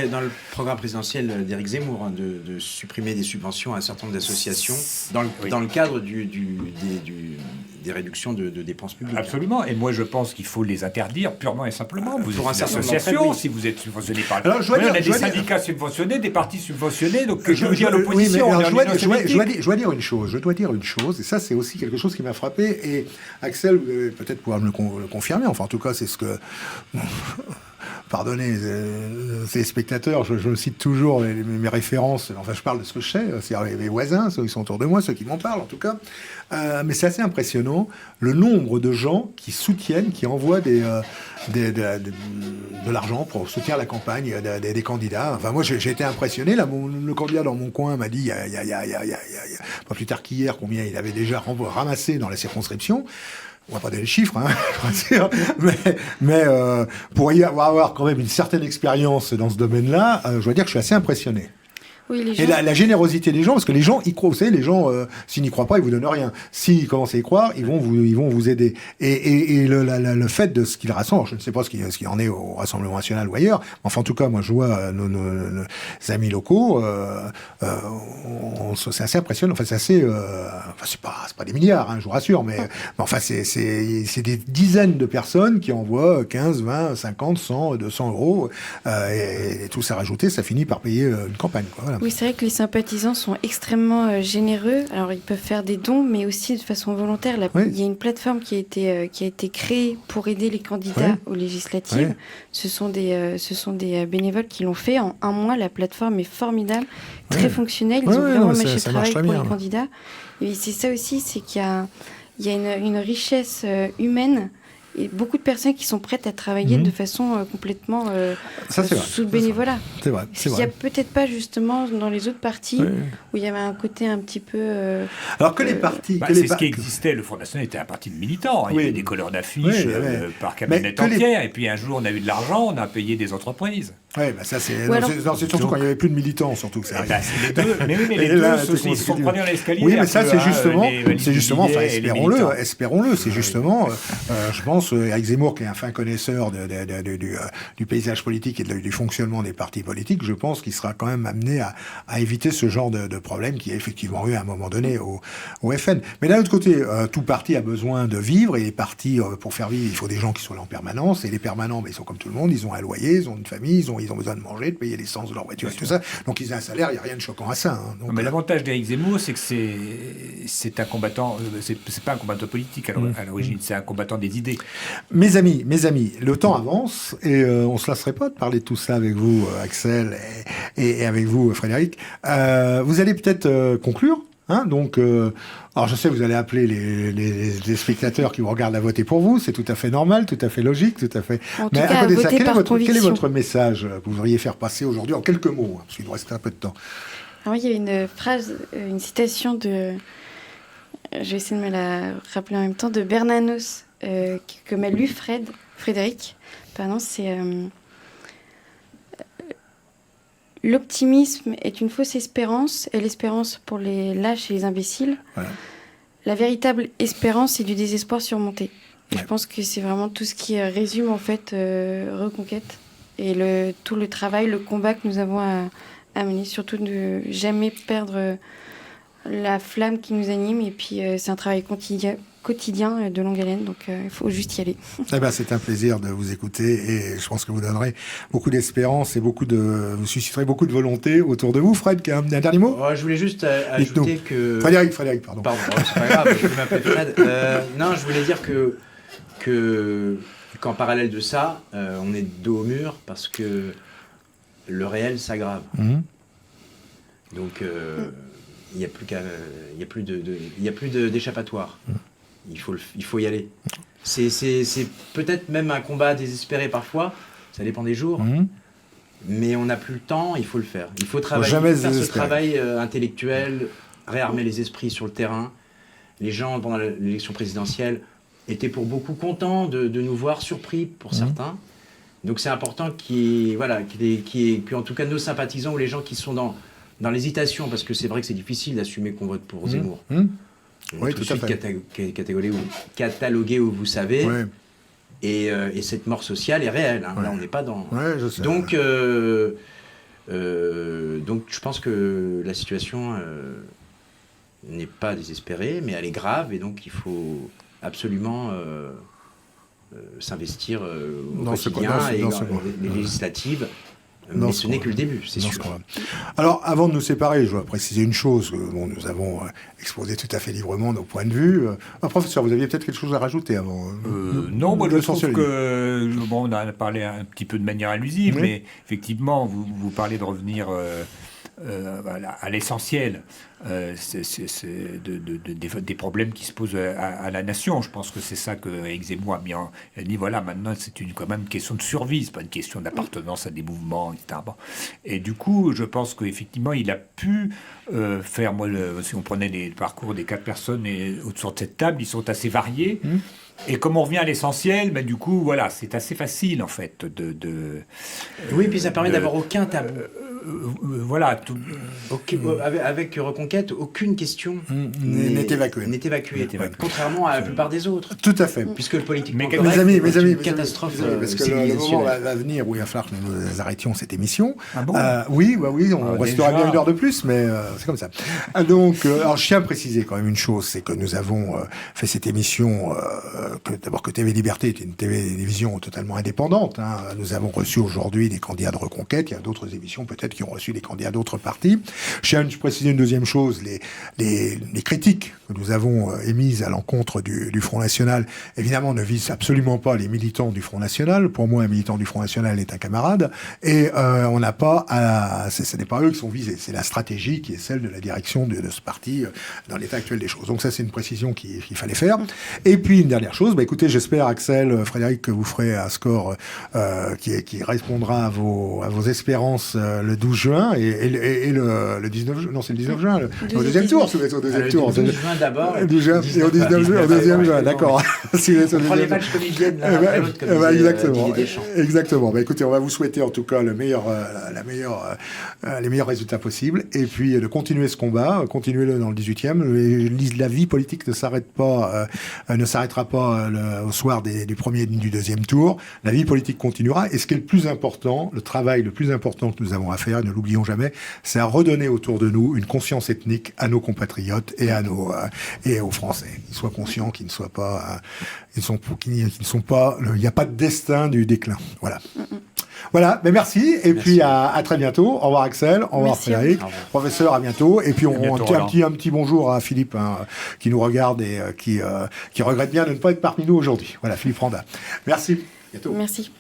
dans le programme présidentiel d'Éric Zemmour, hein, de supprimer des subventions à un certain nombre d'associations dans le cadre des réductions de dépenses publiques. Absolument. Et moi, je pense qu'il faut les interdire purement et simplement. Vous êtes une association, si vous êtes subventionné par le... on a des syndicats subventionnés, des partis subventionnés, donc je veux dire l'opposition. Je dois dire une chose, et ça c'est aussi quelque chose qui m'a frappé, et Axel, vous allez peut-être pouvoir me le confirmer, enfin en tout cas c'est ce que... Pardonnez, ces spectateurs, je cite toujours mes références, enfin je parle de ce que je sais, c'est-à-dire mes voisins, ceux qui sont autour de moi, ceux qui m'en parlent en tout cas, mais c'est assez impressionnant le nombre de gens qui soutiennent, qui envoient de l'argent pour soutenir la campagne des candidats. Enfin moi j'ai été impressionné, là le candidat dans mon coin m'a dit il y a pas plus tard qu'hier combien il avait déjà ramassé dans la circonscription. On va pas donner les chiffres, hein, mais pour y avoir quand même une certaine expérience dans ce domaine-là, je dois dire que je suis assez impressionné. Oui, les gens... Et la générosité des gens, parce que les gens y croient, vous savez, les gens, s'ils n'y croient pas, ils vous donnent rien. S'ils commencent à y croire, ils vont vous aider. Et le fait de ce qu'ils rassemblent, alors je ne sais pas ce qu'il en est au Rassemblement national ou ailleurs, mais enfin en tout cas, moi je vois nos amis locaux, c'est assez impressionnant. Enfin c'est assez, c'est pas des milliards, hein, je vous rassure, mais enfin c'est des dizaines de personnes qui envoient 15, 20, 50, 100, 200 euros, et tout ça rajouté, ça finit par payer une campagne, quoi. Voilà. Oui, c'est vrai que les sympathisants sont extrêmement généreux. Alors, ils peuvent faire des dons, mais aussi de façon volontaire. Il y a une plateforme qui a été créée pour aider les candidats aux législatives. Ce sont des bénévoles qui l'ont fait. En un mois, la plateforme est formidable, très fonctionnelle. Ils ont vraiment mâché le travail pour les candidats. Et c'est ça aussi, c'est qu'il y a une richesse humaine et beaucoup de personnes qui sont prêtes à travailler de façon complètement sous le bénévolat. C'est vrai. Il n'y a peut-être pas justement dans les autres partis où il y avait un côté un petit peu... Alors que les partis... c'est ce qui existait. Le Front National était un parti de militants. Il y avait des couleurs d'affiches par camionnette entière. Et puis un jour, on a eu de l'argent, on a payé des entreprises. Ouais, bah ça c'est surtout donc, quand il n'y avait plus de militants, surtout que ça arrive. C'est les deux. Mais oui, mais les deux, ils sont prenus dans l'escalier. Oui, mais ça c'est justement, enfin, espérons-le, c'est justement, je pense, Éric Zemmour, qui est un fin connaisseur du paysage politique et du fonctionnement des partis politiques, je pense qu'il sera quand même amené à éviter ce genre de problème qui a effectivement eu à un moment donné au FN. Mais d'un autre côté, tout parti a besoin de vivre, et les partis, pour faire vivre, il faut des gens qui soient là en permanence, et les permanents, ils sont comme tout le monde, ils ont un loyer, ils ont une famille, ils ont besoin de manger, de payer l'essence de leur voiture et tout ça. Donc ils ont un salaire, il n'y a rien de choquant à ça. Hein. Donc, mais l'avantage d'Éric Zemmour, c'est que c'est un combattant, c'est pas un combattant politique à l'origine, c'est un combattant des idées. Mes amis, le temps avance, et on ne se lasserait pas de parler de tout ça avec vous, Axel, et avec vous, Frédéric. Vous allez peut-être conclure. Hein, donc, alors je sais, vous allez appeler les spectateurs qui vous regardent à voter pour vous, c'est tout à fait normal, tout à fait logique, tout à fait. Mais à côté de ça, quel est votre message que vous voudriez faire passer aujourd'hui en quelques mots, hein, parce qu'il nous reste un peu de temps. Alors, il y avait une phrase, une citation de, je vais essayer de me la rappeler en même temps, de Bernanos, que m'a lu Frédéric. Pardon, c'est l'optimisme est une fausse espérance, et l'espérance pour les lâches et les imbéciles. Voilà. La véritable espérance, c'est du désespoir surmonté. Ouais. Je pense que c'est vraiment tout ce qui résume en fait Reconquête et tout le travail, le combat que nous avons à mener, surtout de ne jamais perdre la flamme qui nous anime. Et puis c'est un travail quotidien de longue haleine, donc il faut juste y aller. Eh ben, c'est un plaisir de vous écouter, et je pense que vous donnerez beaucoup d'espérance et vous susciterez beaucoup de volonté autour de vous. Fred, un dernier mot? Je voulais juste ajouter que... Frédéric, pardon. C'est pas grave, je vais m'appeler Fred. Non, je voulais dire qu'en parallèle de ça, on est dos au mur parce que le réel s'aggrave. Donc, il n'y a plus d'échappatoire. Il faut y aller. C'est peut-être même un combat désespéré parfois, ça dépend des jours, mais on n'a plus le temps, il faut le faire. Il faut faire ce travail intellectuel, réarmer les esprits sur le terrain. Les gens, pendant l'élection présidentielle, étaient pour beaucoup contents de nous voir, surpris pour certains. Donc c'est important qu'en tout cas nos sympathisants ou les gens qui sont dans l'hésitation, parce que c'est vrai que c'est difficile d'assumer qu'on vote pour Zemmour. Oui, tout à fait. Catalogué où vous savez, et cette mort sociale est réelle. Hein. Là, on n'est pas dans. Ouais, je sais. Donc je pense que la situation n'est pas désespérée, mais elle est grave, et donc il faut absolument s'investir au quotidien et dans les législatives. Mais ce n'est que le début, c'est sûr. Alors, avant de nous séparer, je dois préciser une chose. Nous avons exposé tout à fait librement nos points de vue. Professeur, vous aviez peut-être quelque chose à rajouter avant Non, moi je trouve que... on a parlé un petit peu de manière allusive, mais effectivement, vous parlez de revenir à l'essentiel des problèmes qui se posent à la nation. Je pense que c'est ça que Éric Zemmour a mis en... Il a dit, voilà, maintenant c'est quand même une question de survie, c'est pas une question d'appartenance à des mouvements, etc. Et du coup, je pense qu'effectivement, il a pu faire... si on prenait les parcours des 4 personnes autour de cette table, ils sont assez variés. Et comme on revient à l'essentiel, du coup, voilà, c'est assez facile, en fait, Oui, puis ça permet d'avoir aucun tabou. Voilà. Avec Reconquête, aucune question n'est évacuée. Contrairement à la plupart des autres. Tout à fait. Puisque le politique mes amis, une catastrophe parce que le moment va venir où il va falloir que nous arrêtions cette émission. Ah bon oui, on restera bien 1 heure de plus, mais c'est comme ça. Donc, alors je tiens à préciser quand même une chose, c'est que nous avons fait cette émission, que TV Liberté est une télévision totalement indépendante. Hein. Nous avons reçu aujourd'hui des candidats de Reconquête. Il y a d'autres émissions peut-être qui ont reçu des candidats d'autres partis. Je tiens à préciser une deuxième chose, les critiques que nous avons émises à l'encontre du Front National, évidemment, ne visent absolument pas les militants du Front National. Pour moi, un militant du Front National est un camarade, et on n'a pas ce n'est pas eux qui sont visés, c'est la stratégie qui est celle de la direction de ce parti dans l'état actuel des choses. Donc ça, c'est une précision qu'il fallait faire. Et puis, une dernière chose, écoutez, j'espère, Axel, Frédéric, que vous ferez un score qui répondra à vos espérances le 12 juin et le 19 juin. Non, c'est le 19 juin. Au deuxième tour, si vous êtes au deuxième tour. Le 12 juin d'abord. Et au 19 juin, au deuxième juin, d'accord. Si vous êtes au On prend les deuxième matchs comme ils viennent, l'un après l'autre, comme disait exactement. Didier Deschamps. Exactement. Bah, écoutez, on va vous souhaiter en tout cas les meilleurs résultats possibles. Et puis de continuer ce combat, continuez-le dans le 18e. La vie politique ne s'arrêtera pas au soir du premier et du deuxième tour. La vie politique continuera. Et ce qui est le plus important, le travail le plus important que nous avons à faire, ne l'oublions jamais, c'est à redonner autour de nous une conscience ethnique à nos compatriotes et et aux Français. Qu'ils soient conscients, qu'ils ne soient pas, il n'y a pas de destin du déclin. Voilà. Voilà, mais merci, et puis à très bientôt. Au revoir Axel, au revoir Frédéric, professeur, à bientôt. Et puis on dit un petit bonjour à Philippe, qui nous regarde et qui regrette bien de ne pas être parmi nous aujourd'hui. Voilà, Philippe Randa. Merci, bientôt. Merci.